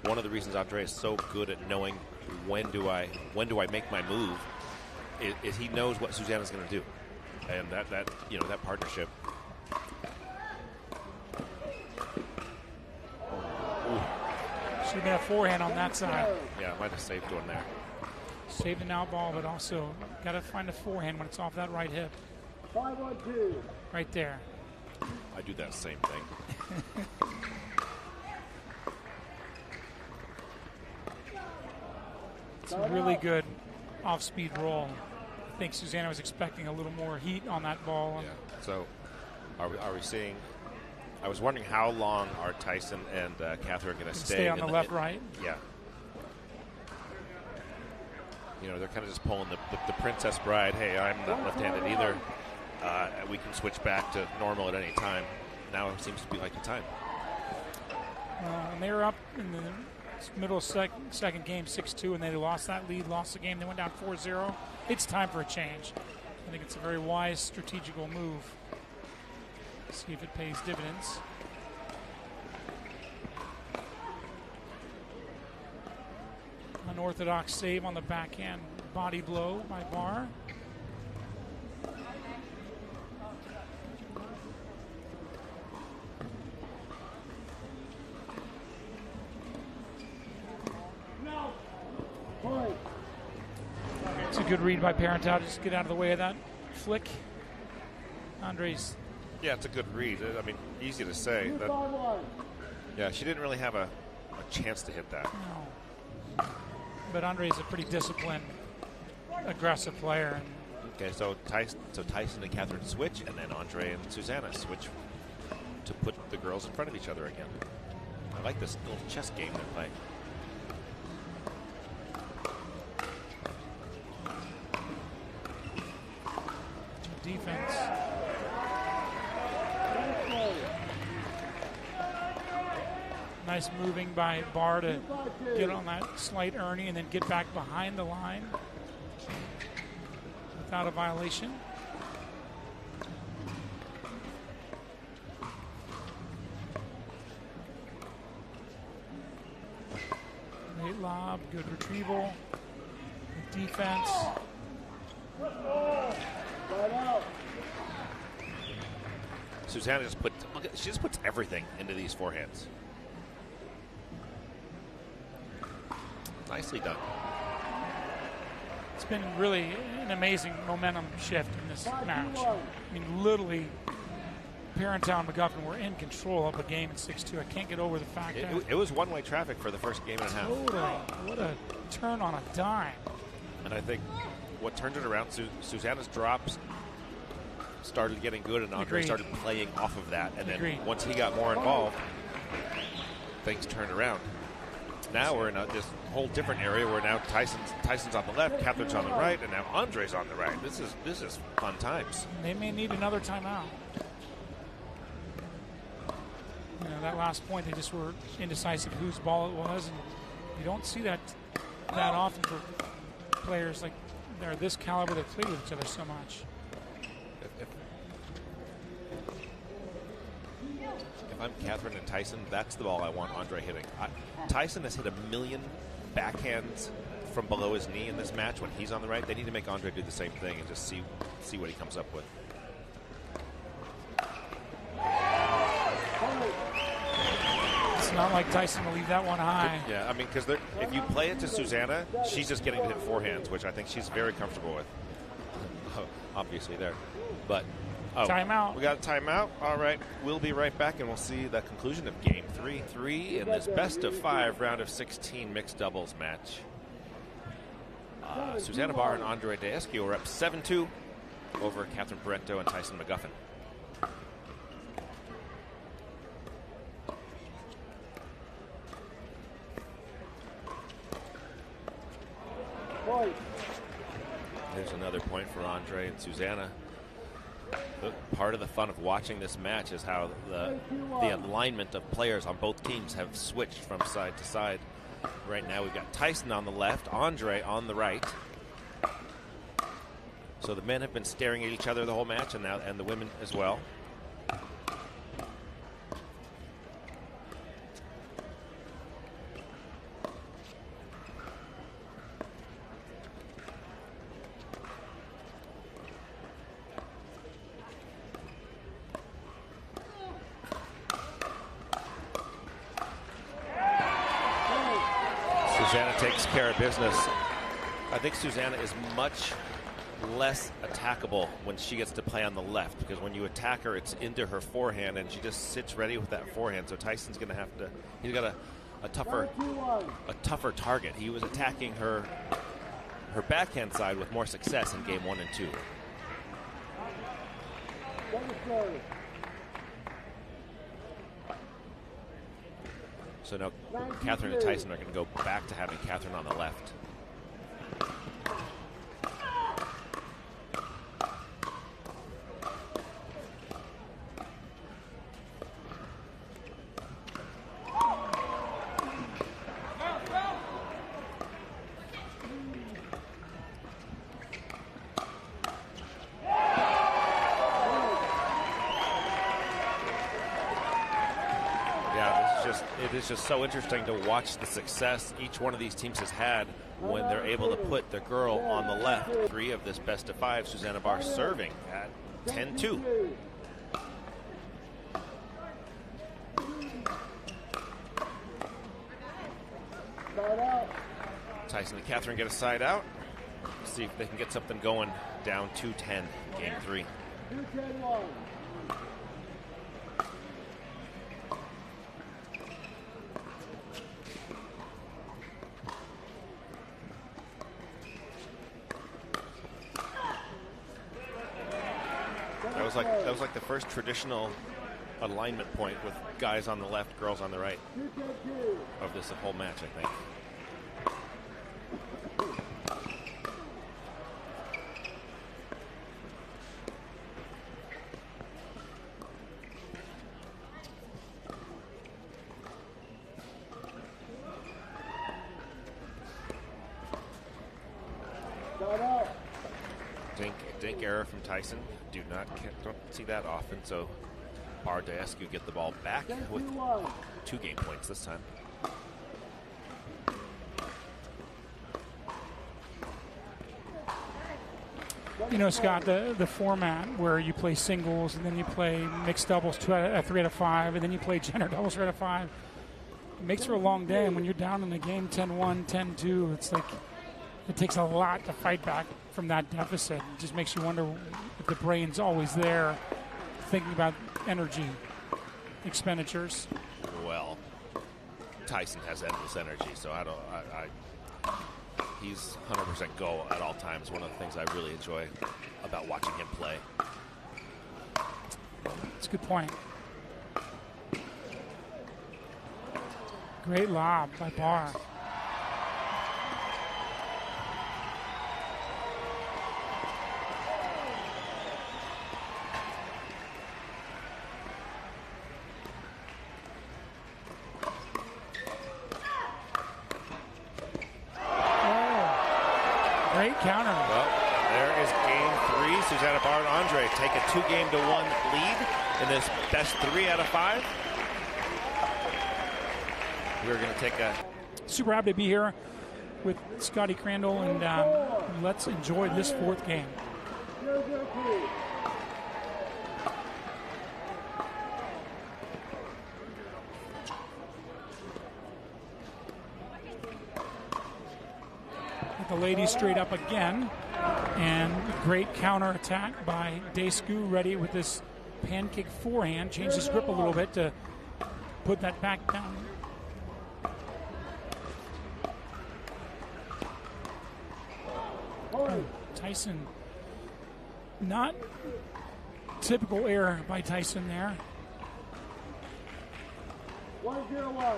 one of the reasons Andrei is so good at knowing when do I make my move is he knows what Susannah's going to do, and that partnership. Should have been a forehand on that side. Yeah, might have saved one there. Saved an out ball, but also got to find a forehand when it's off that right hip. 5-1-2. Right there. I do that same thing. It's a really good off-speed roll. I think Susannah was expecting a little more heat on that ball. Yeah. So, are we seeing? I was wondering how long are Tyson and Catherine going to stay on the left, right? Yeah. You know, they're kind of just pulling the Princess Bride. Hey, I'm not left-handed either. We can switch back to normal at any time. Now it seems to be like the time. And they were up in the middle of second game, 6-2, and they lost that lead, lost the game. They went down 4-0. It's time for a change. I think it's a very wise strategical move. See if it pays dividends. Unorthodox save on the backhand body blow by Barr. good read by Parenteau. Just get out of the way of that flick. Andrei's. Yeah, it's a good read. I mean, easy to say. That, yeah, she didn't really have a chance to hit that. No. But Andrei's a pretty disciplined, aggressive player. Okay, so Tyson and Catherine switch, and then Andrei and Susannah switch to put the girls in front of each other again. I like this little chess game they're playing. Defense. Nice moving by Barr to get on that slight Ernie and then get back behind the line without a violation. Great lob, good retrieval, good defense. Susannah she just puts everything into these forehands. Nicely done. It's been really an amazing momentum shift in this match. I mean, literally, Parenteau and McGuffin were in control of a game at 6-2. I can't get over the fact that it was one-way traffic for the first game and a half. Totally. What a turn on a dime. And I think what turned it around, Susannah's drops started getting good, and Andrei started playing off of that. And then once he got more involved, things turned around. Now we're in this whole different area where now Tyson's on the left, Catherine's on the right, and now Andrei's on the right. This is fun times. They may need another timeout. You know, that last point, they just were indecisive whose ball it was, and you don't see that often for players like they're this caliber that play with each other so much. If I'm Catherine and Tyson, that's the ball I want Andrei hitting. Tyson has hit 1 million backhands from below his knee in this match when he's on the right. They need to make Andrei do the same thing and just see what he comes up with. It's not like Tyson will leave that one high. Yeah, I mean, because if you play it to Susannah, she's just getting to hit forehands, which I think she's very comfortable with. Obviously there. But timeout. We got a timeout. All right, we'll be right back, and we'll see the conclusion of Game 3 in this best-of-5 round of 16 mixed doubles match. Susannah Barr and Andrei Daescu are up 7-2 over Catherine Parenteau and Tyson McGuffin. There's another point for Andrei and Susannah. Part of the fun of watching this match is how the alignment of players on both teams have switched from side to side. Right now we've got Tyson on the left, Andrei on the right. So the men have been staring at each other the whole match, and the women as well. Susannah takes care of business. I think Susannah is much less attackable when she gets to play on the left, because when you attack her, it's into her forehand, and she just sits ready with that forehand. So Tyson's going to have to. He's got a tougher target. He was attacking her backhand side with more success in game 1 and 2. So now Catherine and Tyson are going to go back to having Catherine on the left. It's just so interesting to watch the success each one of these teams has had when they're able to put their girl on the left. 3 of this best-of-5, Susannah Barr serving at 10-2. Tyson and Catherine get a side out. See if they can get something going down 2-10, game 3. 2-10-1. That was like the first traditional alignment point with guys on the left, girls on the right of this whole match, I think. Dink error from Tyson. Don't see that often. So Barr, Daescu get the ball back with 2 game points this time. You know, Scott, the format where you play singles and then you play mixed doubles 3 out of 5, and then you play gender doubles 3 out of 5, it makes for a long day. And when you're down in the game 10-1, 10-2, it's like it takes a lot to fight back from that deficit. It just makes you wonder if the brain's always there thinking about energy expenditures. Well, Tyson has endless energy, so he's 100% go at all times. One of the things I really enjoy about watching him play. That's a good point. Great lob by Barr. Great counter. Well, there is game 3. Susannah, Barr, and Andrei take a 2-1 lead in this best 3 out of 5. We're going to take a... Super happy to be here with Scotty Crandall, and let's enjoy this 4th game. The ladies straight up again, and great counter attack by Daescu, ready with this pancake forehand. Changed his grip a little bit to put that back down. Tyson, not typical error by Tyson there. 1-0-1.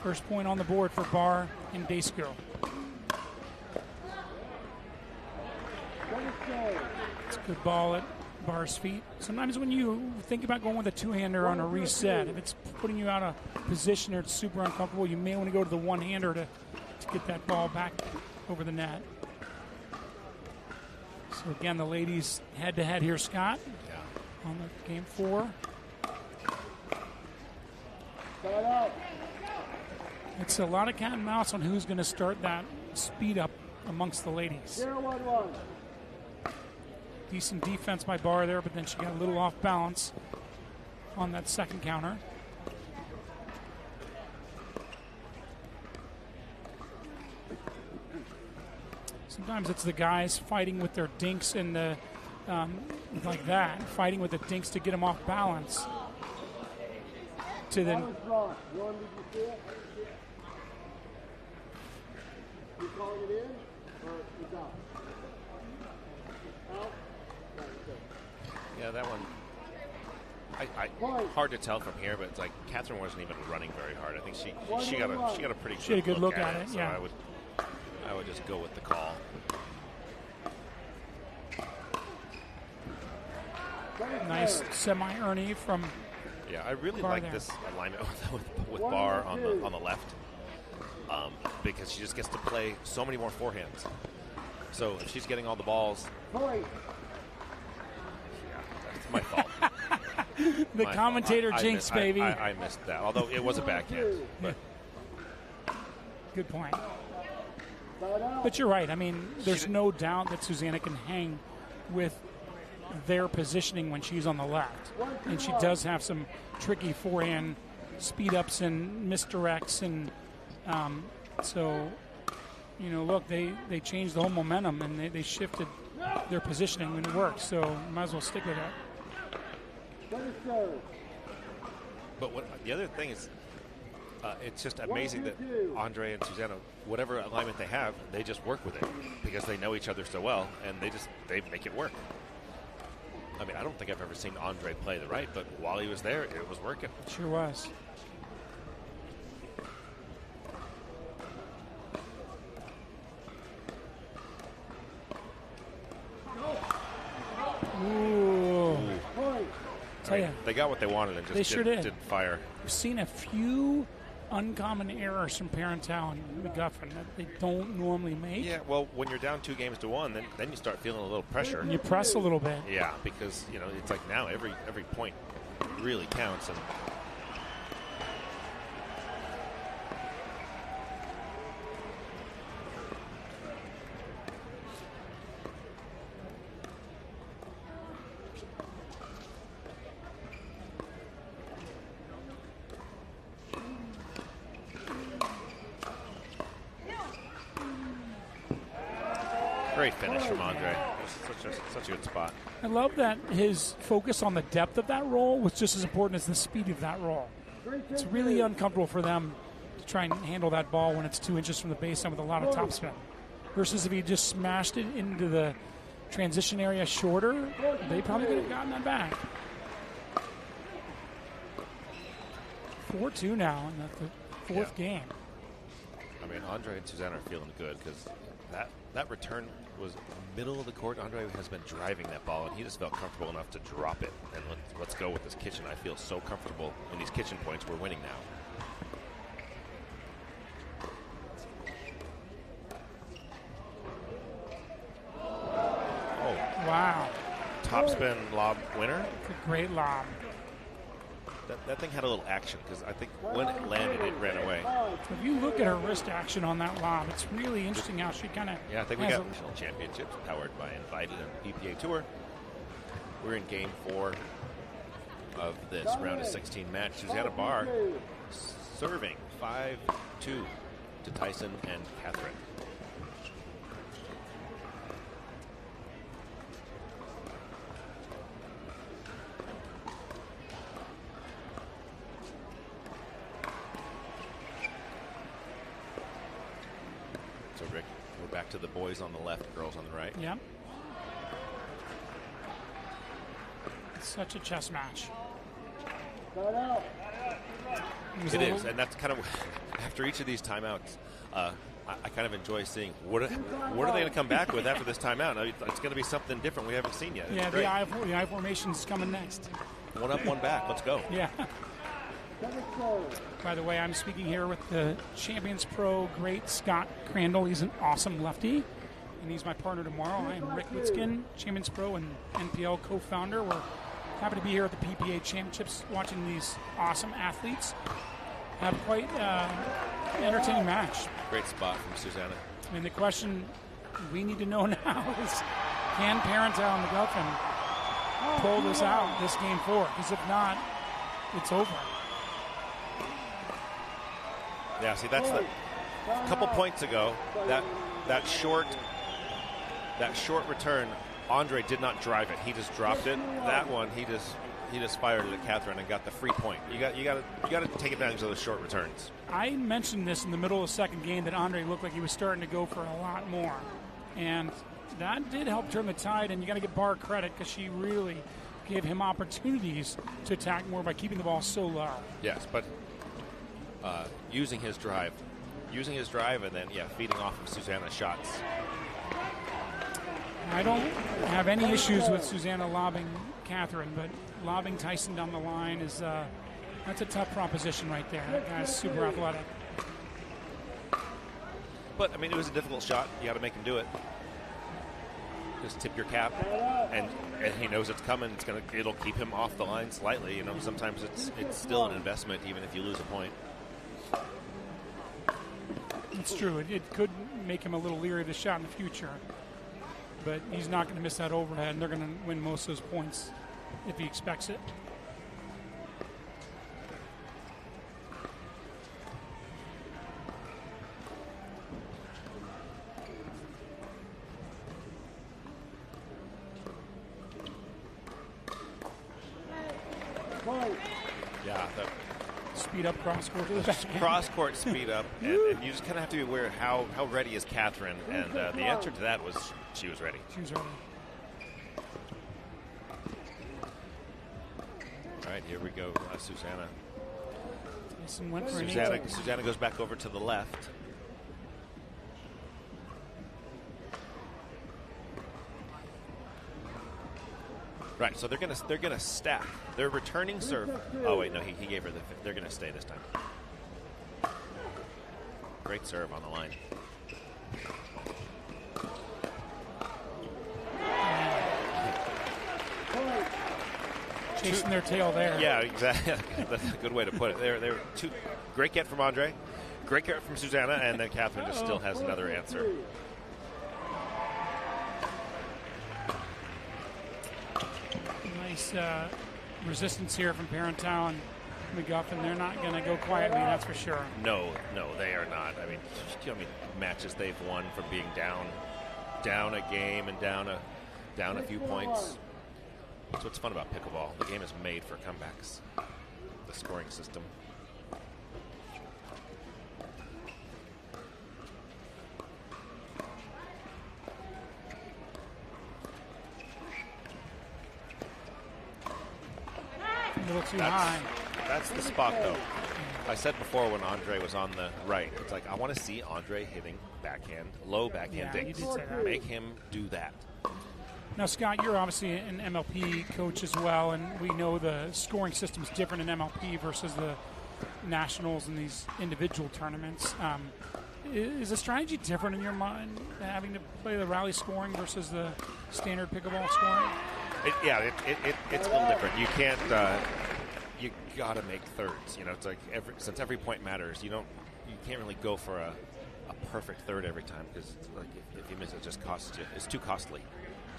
First point on the board for Barr and Daescu. It's a good ball at Barr's feet. Sometimes when you think about going with a 2-hander on a reset, if it's putting you out of position or it's super uncomfortable, you may want to go to the 1-hander to get that ball back over the net. So again, the ladies head-to-head here, Scott, on the game 4. It's a lot of cat and mouse on who's going to start that speed up amongst the ladies. 0-1-1. Decent defense by Barr there, but then she got a little off balance on that second counter. Sometimes it's the guys fighting with their dinks and the like that, fighting with the dinks to get them off balance. To then. You calling it in or it's out? Out? Yeah, that one. Hard to tell from here, but it's like Catherine wasn't even running very hard. I think she got a pretty good look at it. So yeah. I would just go with the call. Nice semi-Ernie from. Yeah, I really Barr like there. this alignment with Barr on the left, because she just gets to play so many more forehands. So if she's getting all the balls, yeah, that's my fault. The commentator jinx, baby. I missed that, although it was a backhand. But good point. But you're right. I mean, there's no doubt that Susannah can hang with their positioning when she's on the left. And she does have some tricky forehand speed ups and misdirects. And so you know, look, they changed the whole momentum and they shifted their positioning and it worked. So you might as well stick with that. But the other thing is, it's just amazing that Andrei and Susannah, whatever alignment they have, they just work with it because they know each other so well, and they make it work. I mean, I don't think I've ever seen Andrei play the right, but while he was there, it was working. Sure was. Ooh. Tell ya, they got what they wanted and just didn't fire. We've seen a few uncommon errors from Parenteau and McGuffin that they don't normally make. Yeah, well, when you're down 2-1, then you start feeling a little pressure. And you press a little bit. Yeah, because you know it's like now every point really counts. And great finish from Andrei. Such a good spot. I love that his focus on the depth of that roll was just as important as the speed of that roll. It's really uncomfortable for them to try and handle that ball when it's 2 inches from the baseline with a lot of topspin. Versus if he just smashed it into the transition area shorter, they probably could have gotten that back. 4-2 now in the fourth game. I mean, Andrei and Susannah are feeling good because that return was middle of the court. Andrei has been driving that ball, and he just felt comfortable enough to drop it. And let's go with this kitchen. I feel so comfortable in these kitchen points. We're winning now. Oh. Wow. Topspin lob winner. It's a great lob. That thing had a little action because I think when it landed, it ran away. If you look at her wrist action on that lob, it's really interesting how she kind of. Yeah, I think we got national championships powered by Invited and PPA Tour. We're in game 4 of this round of 16 match. Susannah Barr serving 5-2 to Tyson and Catherine. So, Rick, we're back to the boys on the left, girls on the right. Yeah. It's such a chess match. It is, and that's kind of after each of these timeouts. I kind of enjoy seeing what are they going to come back with after this timeout. Now, it's going to be something different we haven't seen yet. Yeah, the I formation is coming next. One up, one back. Let's go. Yeah. By the way, I'm speaking here with the Champions Pro great Scott Crandall. He's an awesome lefty, and he's my partner tomorrow. I'm Rick Witzkin, Champions Pro and NPL co-founder. We're happy to be here at the PPA Championships watching these awesome athletes have quite an entertaining match. Great spot from Susannah. I mean, the question we need to know now is, can Parenteau and McGuffin pull this out, this game 4? Because if not, it's over. Yeah, see, that's a couple points ago, that short return, Andrei did not drive it. He just dropped it. That one, he just fired it at Catherine and got the free point. You got to take advantage of those short returns. I mentioned this in the middle of the second game that Andrei looked like he was starting to go for a lot more, and that did help turn the tide. And you got to give Barr credit because she really gave him opportunities to attack more by keeping the ball so low. Yes, but using his drive, and then feeding off of Susannah's shots. I don't have any issues with Susannah lobbing Catherine, but lobbing Tyson down the line is that's a tough proposition right there. That guy's super athletic. But I mean, it was a difficult shot. You got to make him do it. Just tip your cap, and he knows it's coming. It'll keep him off the line slightly. You know, sometimes it's still an investment, even if you lose a point. It's true. It could make him a little leery of the shot in the future. But he's not going to miss that overhead, and they're going to win most of those points if he expects it. Yeah, the Speed up cross court to the back. cross court speed up, and you just kind of have to be aware how ready is Catherine, and the answer to that was she was ready. She was ready. All right, here we go, Susannah. Tyson went for an Susannah goes back over to the left. Right, so they're gonna stack. They're returning serve. Oh wait, no, he gave her the. They're gonna stay this time. Great serve on the line. Chasing their tail there. Yeah, exactly. That's a good way to put it. They're two. Great get from Andrei. Great get from Susannah, and then Catherine just still has another answer. Nice resistance here from Parenteau and McGuffin. They're not going to go quietly, that's for sure. No, they are not. I mean, matches they've won from being down a game and down a few points. That's what's fun about pickleball. The game is made for comebacks. The scoring system. A little too high. That's the spot, though. I said before when Andrei was on the right, it's like I want to see Andrei hitting low backhand dinks. You did say that. Make him do that. Now, Scott, you're obviously an MLP coach as well, and we know the scoring system is different in MLP versus the nationals and these individual tournaments. Is the strategy different in your mind, having to play the rally scoring versus the standard pickleball scoring? It's a little different. You can't. You gotta make thirds. It's like since every point matters, you can't really go for a perfect third every time because like if you miss it, just costs you. It's too costly.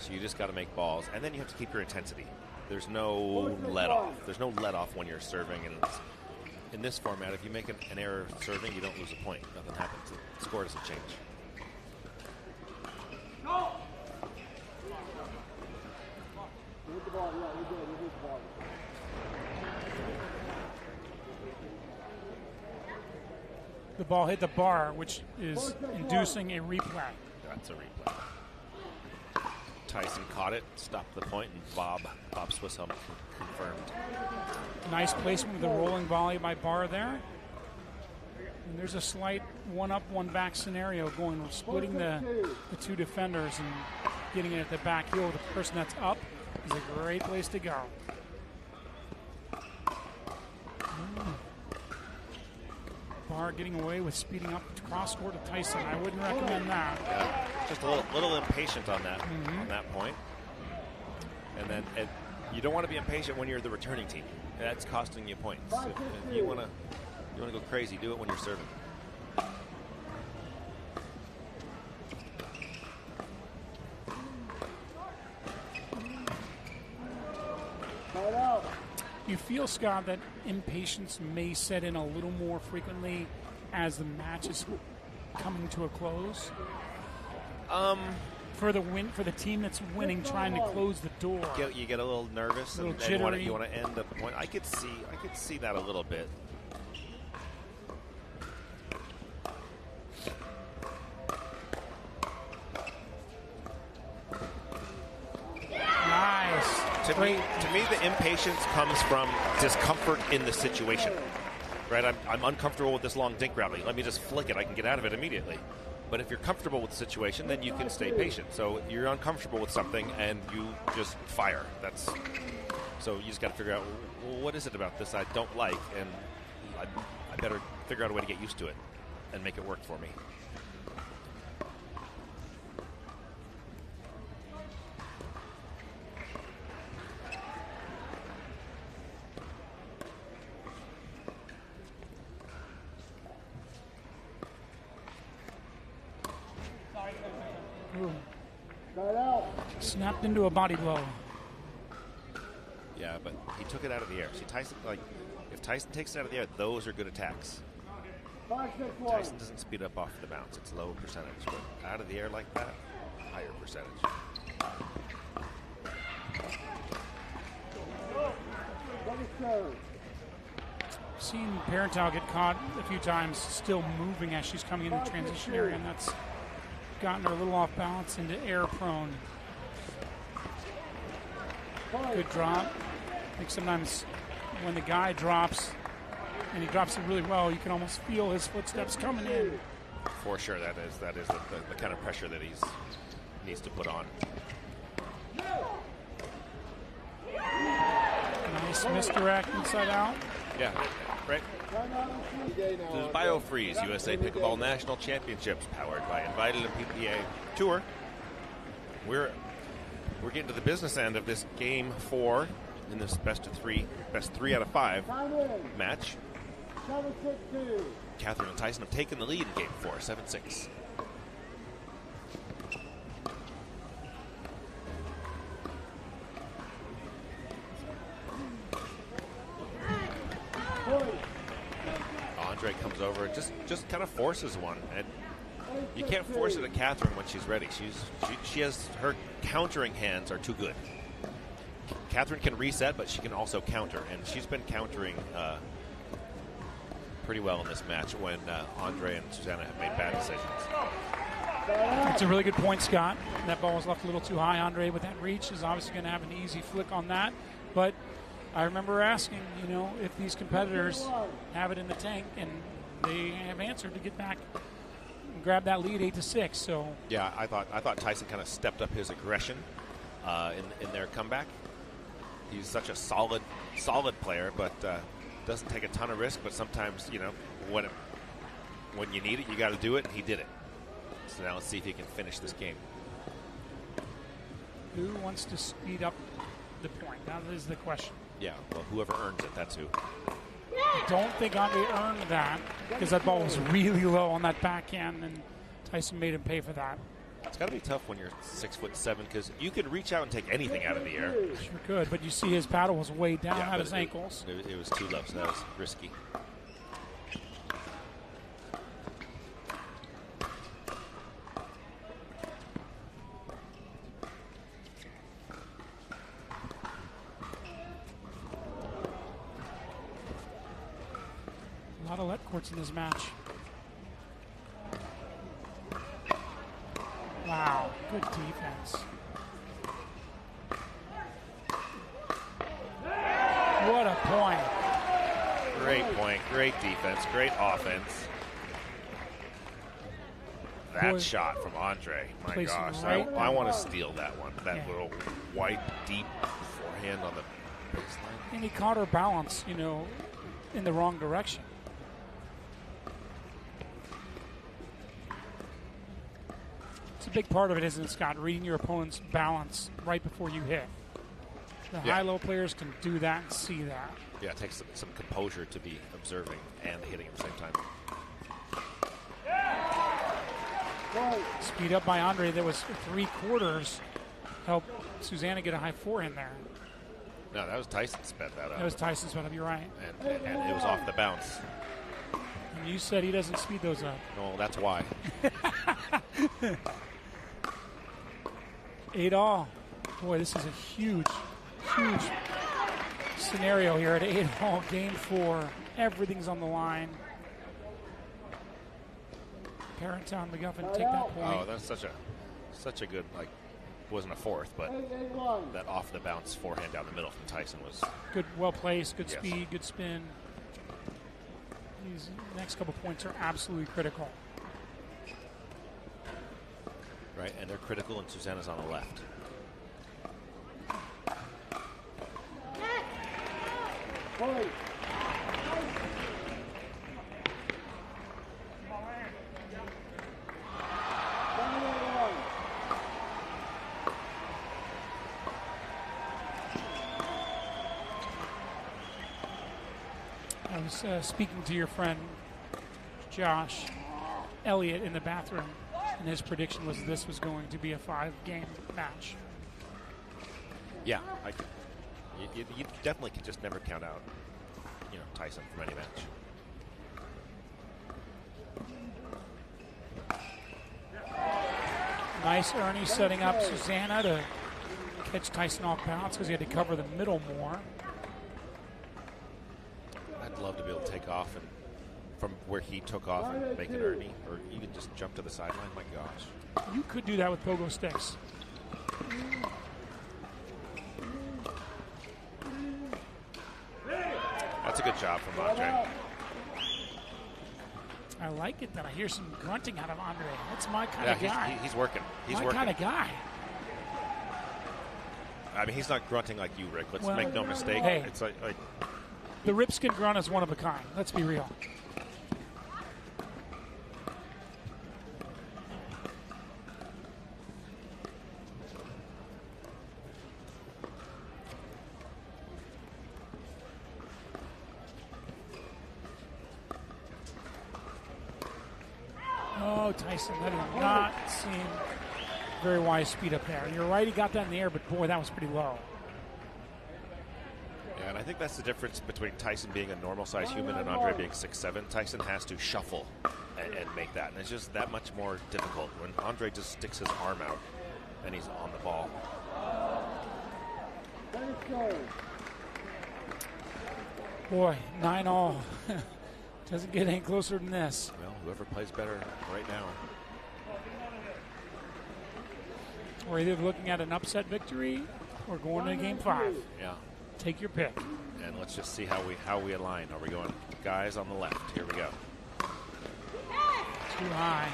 So you just got to make balls, and then you have to keep your intensity. There's no let off. There's no let off when you're serving, and in this format, if you make an error serving, you don't lose a point. Nothing happens. The score doesn't change. The ball hit the bar, which is inducing a replay. That's a replay. Tyson caught it, stopped the point, and Bob Swisshelm confirmed. Nice placement with the rolling volley by Barr there. And there's a slight one-up, one-back scenario going, splitting the two defenders and getting it at the back heel. The person that's up is a great place to go. Barr getting away with speeding up to cross court to Tyson. I wouldn't recommend that. Yeah, just a little impatient on that point. And then you don't want to be impatient when you're the returning team. That's costing you points. If you want to go crazy, do it when you're serving. You feel, Scott, that impatience may set in a little more frequently as the match is coming to a close? For the team that's winning, trying to close the door. You get a little nervous, and you want to end the point. I could see that a little bit. Nice. To me, the impatience comes from discomfort in the situation. Right? I'm uncomfortable with this long dink rally. Let me just flick it. I can get out of it immediately. But if you're comfortable with the situation, then you can stay patient. So you're uncomfortable with something, and you just fire. So you just got to figure out, well, what is it about this I don't like, and I better figure out a way to get used to it and make it work for me. Snapped into a body blow. Yeah, but he took it out of the air. See, Tyson, if Tyson takes it out of the air, those are good attacks. Tyson doesn't speed up off the bounce. It's low percentage. But out of the air like that, higher percentage. Seen Parenteau get caught a few times, still moving as she's coming into the transition area, and that's gotten her a little off balance into air prone. Good drop. I think sometimes when the guy drops, and he drops it really well, you can almost feel his footsteps coming in. For sure, that is the kind of pressure that he's needs to put on. Nice misdirect inside out. Yeah, right. This is Biofreeze USA Pickleball National Championships, powered by Invited and PPA Tour. We're getting to the business end of this game 4 in this best 3 out of 5 match. 7-6-2. Catherine and Tyson have taken the lead in game 4, 7-6. Andrei comes over and just kind of forces one, and you can't force it at Catherine when she's ready. She has her countering hands are too good. Catherine can reset, but she can also counter, and she's been countering pretty well in this match when Andrei and Susannah have made bad decisions. That's a really good point, Scott. That ball was left a little too high. Andrei with that reach is obviously going to have an easy flick on that, but I remember asking, if these competitors have it in the tank, and they have answered to get back and grab that lead 8-6. So yeah, I thought Tyson kind of stepped up his aggression in their comeback. He's such a solid player, but doesn't take a ton of risk. But sometimes, when you need it, you got to do it, and he did it. So now let's see if he can finish this game. Who wants to speed up the point? That is the question. Yeah, well, whoever earns it, that's who. I don't think Andrei earned that, because that ball was really low on that backhand, and Tyson made him pay for that. It's got to be tough when you're 6'7", because you can reach out and take anything out of the air. Sure could, but you see his paddle was way down at his ankles. It was too low, so that was risky. A lot of let courts in this match. Wow, good defense. What a point. Great point, great defense, great offense. That shot from Andrei, my gosh. I want to steal that one. That little white, deep forehand on the baseline. And he caught her balance, in the wrong direction. It's a big part of it, isn't it, Scott? Reading your opponent's balance right before you hit. The high-low players can do that and see that. Yeah, it takes some composure to be observing and hitting at the same time. Speed up by Andrei. That was 3/4. Helped Susannah get a high forehand there. No, that was Tyson sped that up. That was Tyson's sped up, you're right. And it was off the bounce. And you said he doesn't speed those up. No, that's why. 8-all. Boy, this is a huge scenario here at 8-all, game 4. Everything's on the line. Parenteau and McGuffin take that point. Oh, that's such a good, wasn't a fourth, but that off the bounce forehand down the middle from Tyson was good, well placed, good speed, good spin. These next couple points are absolutely critical. Right, and they're critical, and Susannah's on the left. I was speaking to your friend Josh Elliott in the bathroom, and his prediction was this was going to be a 5-game match. Yeah, you definitely can just never count out, Tyson from any match. Nice Ernie setting up Susannah to catch Tyson off balance because he had to cover the middle more. love to be able to take off and from where he took off and make an Ernie, or even just jump to the sideline. My gosh. You could do that with pogo sticks. That's a good job from Andrei. I like it that I hear some grunting out of Andrei. That's my kind of guy. He's working. He's my working. kind of guy. I mean, he's not grunting like you, Rick. Let's make no mistake. Hey, it's like the ripskin grunt is one of a kind. Let's be real. Oh, Tyson, that did not seem very wise speed up there. You're right, he got that in the air, but boy, that was pretty low. Yeah, and I think that's the difference between Tyson being a normal-sized human and Andrei being 6'7". Tyson has to shuffle and make that, and it's just that much more difficult when Andrei just sticks his arm out and he's on the ball. Boy, 9-all. Doesn't get any closer than this. Well, whoever plays better right now. We're either looking at an upset victory or going to game 5. Yeah. Take your pick. And let's just see how we align. Are we going guys on the left? Here we go. Too high.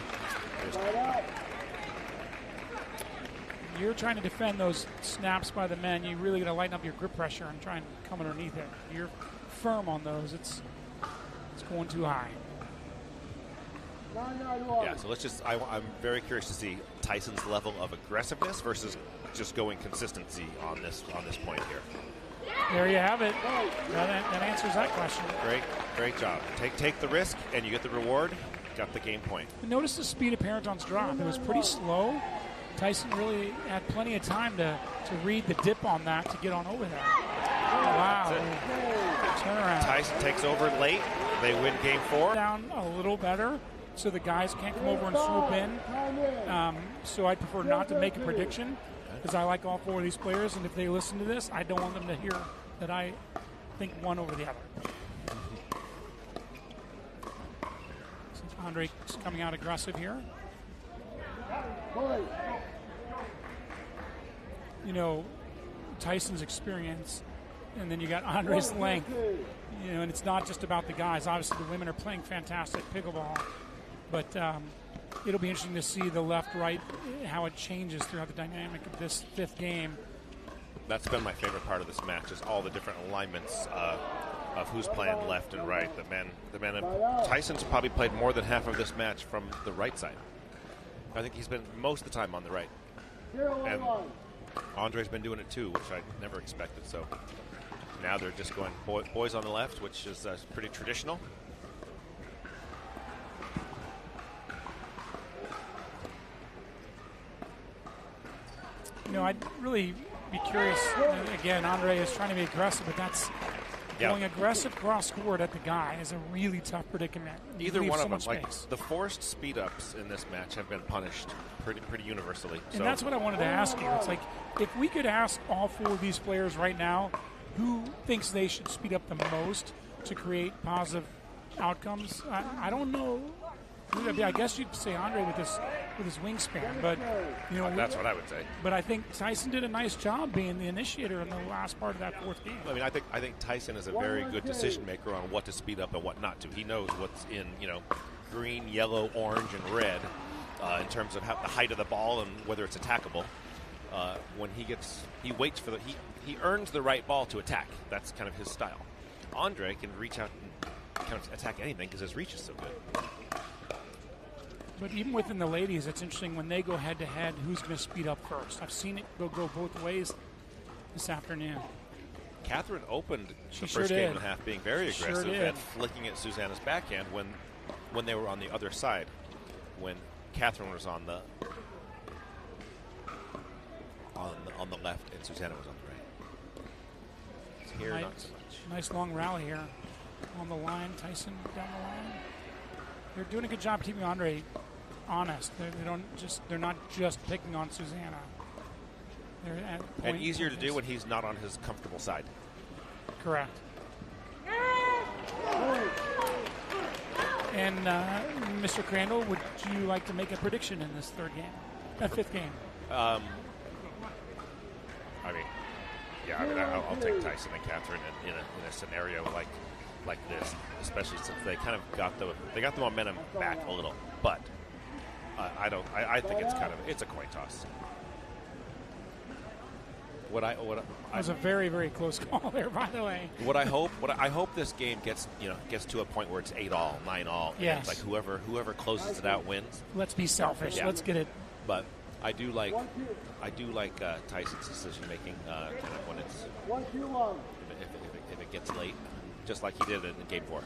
You're trying to defend those snaps by the men. You really got to lighten up your grip pressure and try and come underneath it. You're firm on those. It's going too high. Yeah, so let's just, I'm very curious to see Tyson's level of aggressiveness versus just going consistency on this point here. There you have it. That answers that question. Great job. Take the risk and you get the reward. Got the game point. Notice the speed of Parenteau's drop. It was pretty slow. Tyson really had plenty of time to read the dip on that to get on over there. Wow. Turnaround. Tyson takes over late. They win game 4. Down a little better so the guys can't come over and swoop in. So I prefer not to make a prediction because I like all 4 of these players, and if they listen to this, I don't want them to hear that I think one over the other. Since Andrei's coming out aggressive here. You know, Tyson's experience, and then you got Andrei's length. You know, and it's not just about the guys. Obviously, the women are playing fantastic pickleball, but it'll be interesting to see the left-right, how it changes throughout the dynamic of this 5th game. That's been my favorite part of this match, is all the different alignments of who's playing left and right. The men. Tyson's probably played more than half of this match from the right side. I think he's been most of the time on the right, and Andrei's been doing it too, which I never expected. So now they're just going boys on the left, which is pretty traditional. You know, I'd really be curious. Again, Andrei is trying to be aggressive, but that's going aggressive cross-court at the guy is a really tough predicament. Either one of them, like the forced speed-ups in this match have been punished pretty universally. And that's what I wanted to ask you. It's like, if we could ask all 4 of these players right now who thinks they should speed up the most to create positive outcomes, I don't know. I guess you'd say Andrei with his wingspan, but you know that's what I would say. But I think Tyson did a nice job being the initiator in the last part of that 4th game. I mean, I think Tyson is a very good decision maker on what to speed up and what not to. He knows what's in green, yellow, orange, and red in terms of the height of the ball and whether it's attackable. When he waits for he earns the right ball to attack. That's kind of his style. Andrei can reach out and kind of attack anything because his reach is so good. But even within the ladies, it's interesting when they go head-to-head, who's going to speed up first. I've seen it go both ways this afternoon. Catherine opened the sure first did. game and a half being very aggressive Sure and flicking at Susannah's backhand when they were on the other side, when Catherine was on the left and Susannah was on the right. Here, not so much. Nice long rally here on the line. Tyson down the line. They're doing a good job keeping Andrei honest. They're not just picking on Susannah. They're at and easier to do when he's not on his comfortable side. Correct. And Mr. Crandall, would you like to make a prediction in this fifth game? I mean, I'll take Tyson and Catherine in a scenario like this, especially since they kind of got the momentum back a little. But I think it's a coin toss. That was a very, very close call there, by the way. I hope this game gets to a point where it's 8-all, 9-all. Yes. And it's like whoever closes it out wins. Let's be selfish. Yeah. Let's get it. But I do like Tyson's decision making kind of when it's if it gets late, just like he did in Game 4.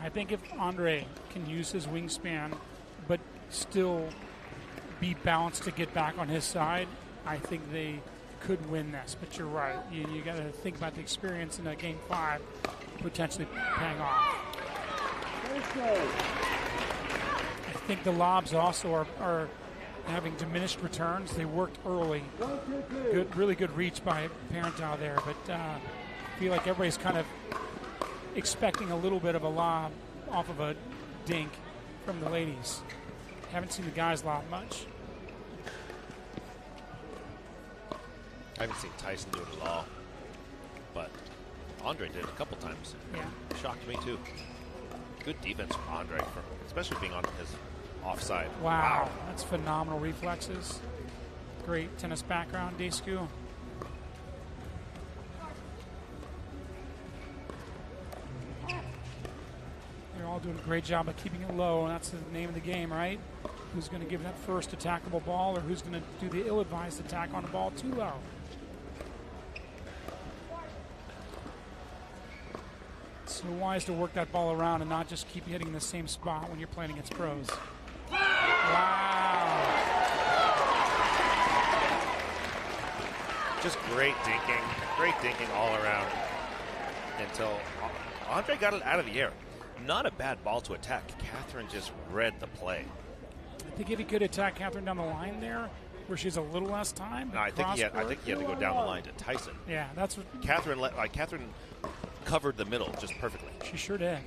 I think if Andrei can use his wingspan, but still be balanced to get back on his side, I think they could win this. But you're right. You got to think about the experience in a Game 5 potentially paying off. I think the lobs also are having diminished returns. They worked early. Really good reach by Parenteau there, but I feel like everybody's kind of expecting a little bit of a lob off of a dink from the ladies. Haven't seen the guys lob much. I haven't seen Tyson do it at all, but Andrei did it a couple times. Yeah. Shocked me too. Good defense from Andrei, especially being on his offside. Wow. That's phenomenal reflexes. Great tennis background, Daescu. They're all doing a great job of keeping it low, and that's the name of the game, right? Who's going to give that first attackable ball, or who's going to do the ill-advised attack on the ball too low? So wise to work that ball around and not just keep hitting the same spot when you're playing against pros. Wow. Just great dinking all around until Andrei got it out of the air. Not a bad ball to attack. Catherine just read the play. I think if he could attack Catherine down the line there, where she's a little less time. No, I think he had to go down the line to Tyson. Yeah, that's what Catherine covered the middle just perfectly. she sure did.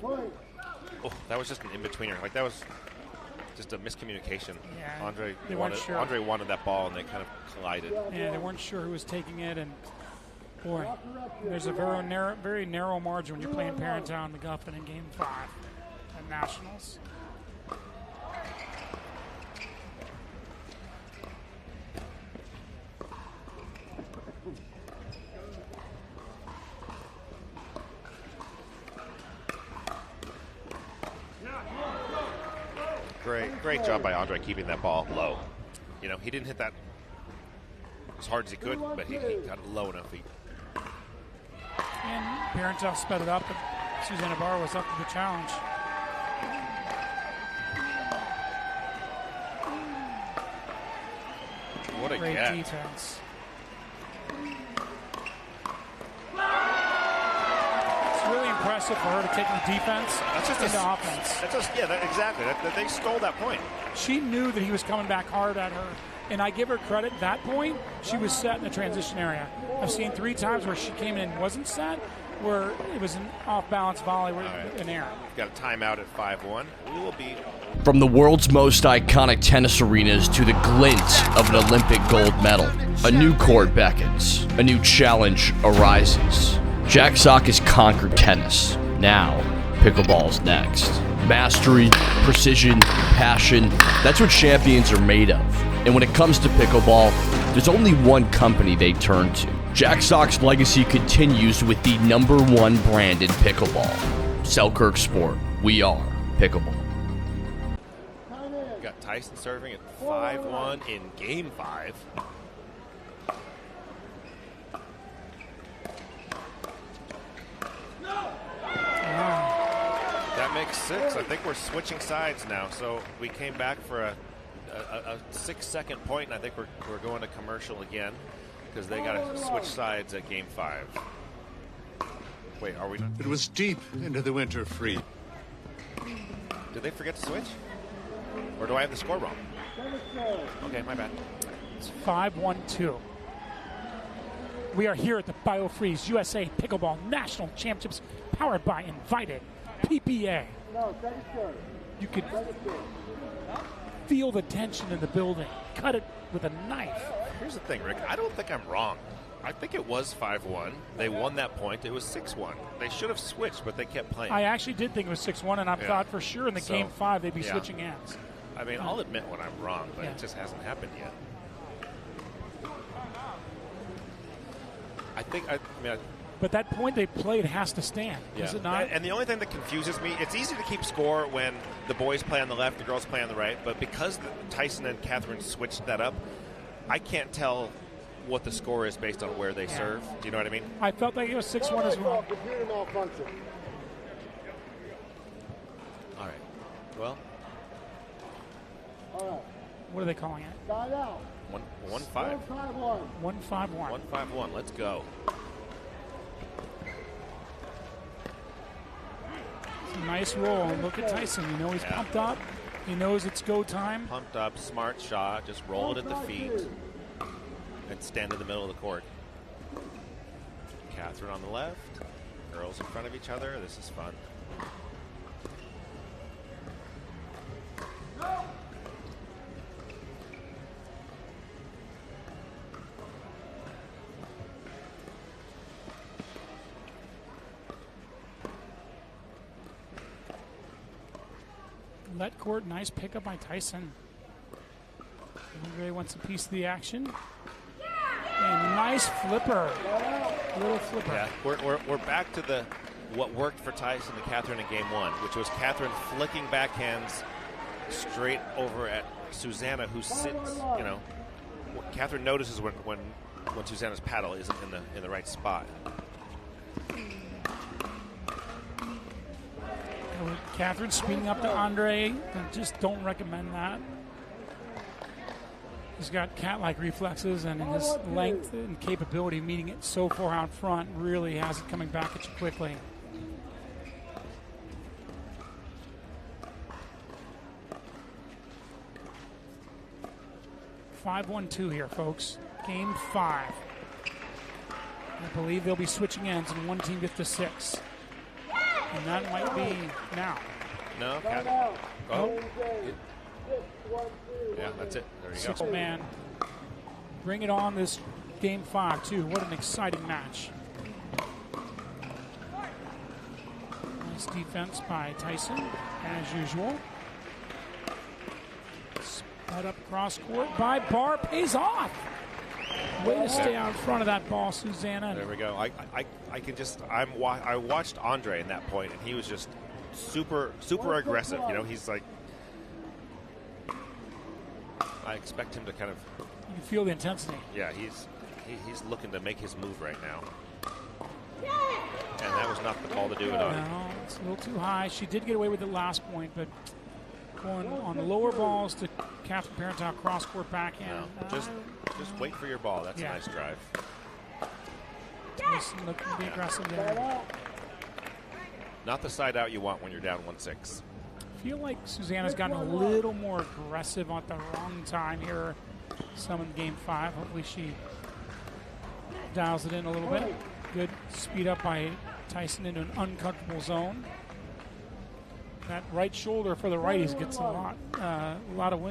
Oh, that was just an in-betweener. Like, that was just a miscommunication. Yeah, Andrei they weren't sure. Andrei wanted that ball, and they kind of collided. Yeah, they weren't sure who was taking it, and boy, there's a very narrow margin when you're playing Parenteau and McGuffin in Game 5 at Nationals. Great job by Andrei keeping that ball low. You know, he didn't hit that as hard as he could, but he got it low enough. And Parenteau sped it up, but Susannah Barr was up to the challenge. What a Great get. defense. Really impressive for her to take the defense into offense. Exactly. They stole that point. She knew that he was coming back hard at her, and I give her credit. That point, she was set in the transition area. I've seen 3 times where she came in and wasn't set, where it was an off-balance volley in air. We've got a timeout at 5-1. We will be... From the world's most iconic tennis arenas to the glint of an Olympic gold medal, a new court beckons, a new challenge arises. Jack Sock has conquered tennis. Now, pickleball's next. Mastery, precision, passion, that's what champions are made of. And when it comes to pickleball, there's only one company they turn to. Jack Sock's legacy continues with the #1 brand in pickleball. Selkirk Sport. We are pickleball. Got Tyson serving at 5-1 in Game 5. That makes 6. I think we're switching sides now. So we came back for a 6-second point, and I think we're going to commercial again because they got to switch sides at Game 5. Wait, are we not? It was deep into the winter freeze. Did they forget to switch? Or do I have the score wrong? Okay, my bad. It's 5-1-2. We are here at the Biofreeze USA Pickleball National Championships powered by Invited PPA. No, second serve. You could Second serve. feel the tension in the building. Cut it with a knife. Here's the thing, Rick. I don't think I'm wrong. I think it was 5-1. They won that point. It was 6-1. They should have switched, but they kept playing. I actually did think it was 6-1, and I thought for sure in the game 5 they'd be switching ends. I mean, I'll admit when I'm wrong, but Yeah. it just hasn't happened yet. But that point they played has to stand, is it not? And the only thing that confuses me, it's easy to keep score when the boys play on the left, the girls play on the right, but because Tyson and Catherine switched that up, I can't tell what the score is based on where they serve. Do you know what I mean? I felt like it was 6-1 as well. Computer malfunction. All right. Well, All right. What are they calling it? Side out. 1-5. 5-1. 1-5-1. 1-5-1. Let's go. It's a nice roll. Look at Tyson. You know he's pumped up. He knows it's go time. Pumped up, smart shot. Just roll it at the feet and stand in the middle of the court. Catherine on the left. Girls in front of each other. This is fun. Let court, nice pickup by Tyson. Andrei wants a piece of the action. And nice flipper. Little flipper. Yeah, we're back to what worked for Tyson and Catherine in game 1, which was Catherine flicking backhands straight over at Susannah, who sits, you know. Catherine notices when Susannah's paddle isn't in the right spot. Catherine speeding up to Andrei. I just don't recommend that. He's got cat-like reflexes, and his length and capability of meeting it so far out front really has it coming back at you quickly. (5-1-2) here, folks. Game 5. I believe they'll be switching ends, and one team gets to 6. And that might be now. No, yeah, that's it. There you go. 6-man. Bring it on this game 5, too. What an exciting match. Nice defense by Tyson, as usual. Sped up cross court by Barr. Pays off. Way to stay out in front of that ball, Susannah. There we go. I watched Andrei in that point, and he was just super aggressive. You know, he's like, I expect him to kind of. You can feel the intensity. Yeah, he's looking to make his move right now. And that was not the ball to do it on. No, it's a little too high. She did get away with it last point, but going on the lower balls to Catherine Parenteau cross court backhand. No, just wait for your ball. That's a nice drive. Tyson looking to be aggressive there. Not the side out you want when you're down 1-6. I feel like Susannah's gotten a little more aggressive at the wrong time here. Some in game 5. Hopefully she dials it in a little bit. Good speed up by Tyson into an uncomfortable zone. That right shoulder for the righties gets a lot of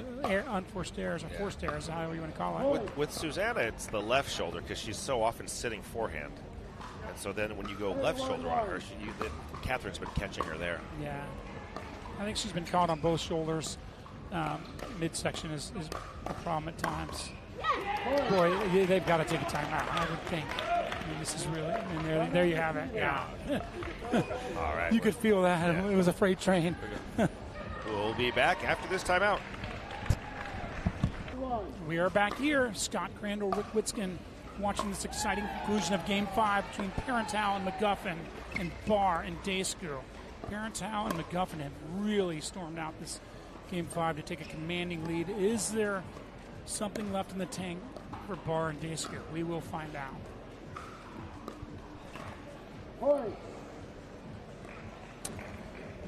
unforced errors or forced errors, however you want to call it. With Susannah, it's the left shoulder because she's so often sitting forehand. And so then when you go left shoulder on her, Catherine's been catching her there. Yeah. I think she's been caught on both shoulders. Midsection is a problem at times. Boy, they've got to take a timeout, I would think. I mean, this is really, there you have it. Yeah. All right. You could feel that. Yeah. It was a freight train. We'll be back after this timeout. We are back here. Scott Crandall, Rick Witzkin, watching this exciting conclusion of Game 5 between Parenteau and McGuffin and Barr and Daescu. Parenteau and McGuffin have really stormed out this Game 5 to take a commanding lead. Is there something left in the tank for Barr and Daescu? We will find out.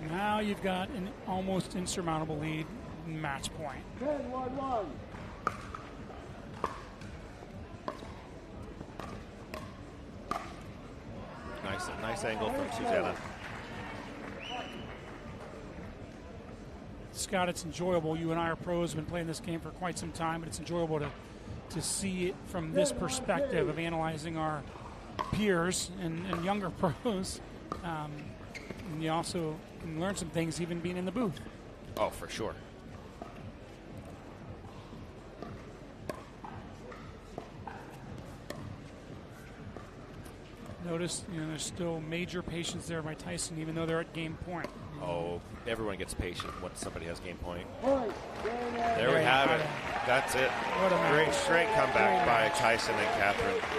Now you've got an almost insurmountable lead, match point. 10-1-1. Nice Nice angle from Susannah. Scott, it's enjoyable. You and I are pros, been playing this game for quite some time, but it's enjoyable to see it from this perspective of analyzing our peers and younger pros. And you also can learn some things even being in the booth. Oh, for sure. Notice, there's still major patience there by Tyson, even though they're at game point. Oh, everyone gets patient once somebody has game point. Point. There we have it. That's it. What a match. Great comeback by Tyson and Catherine.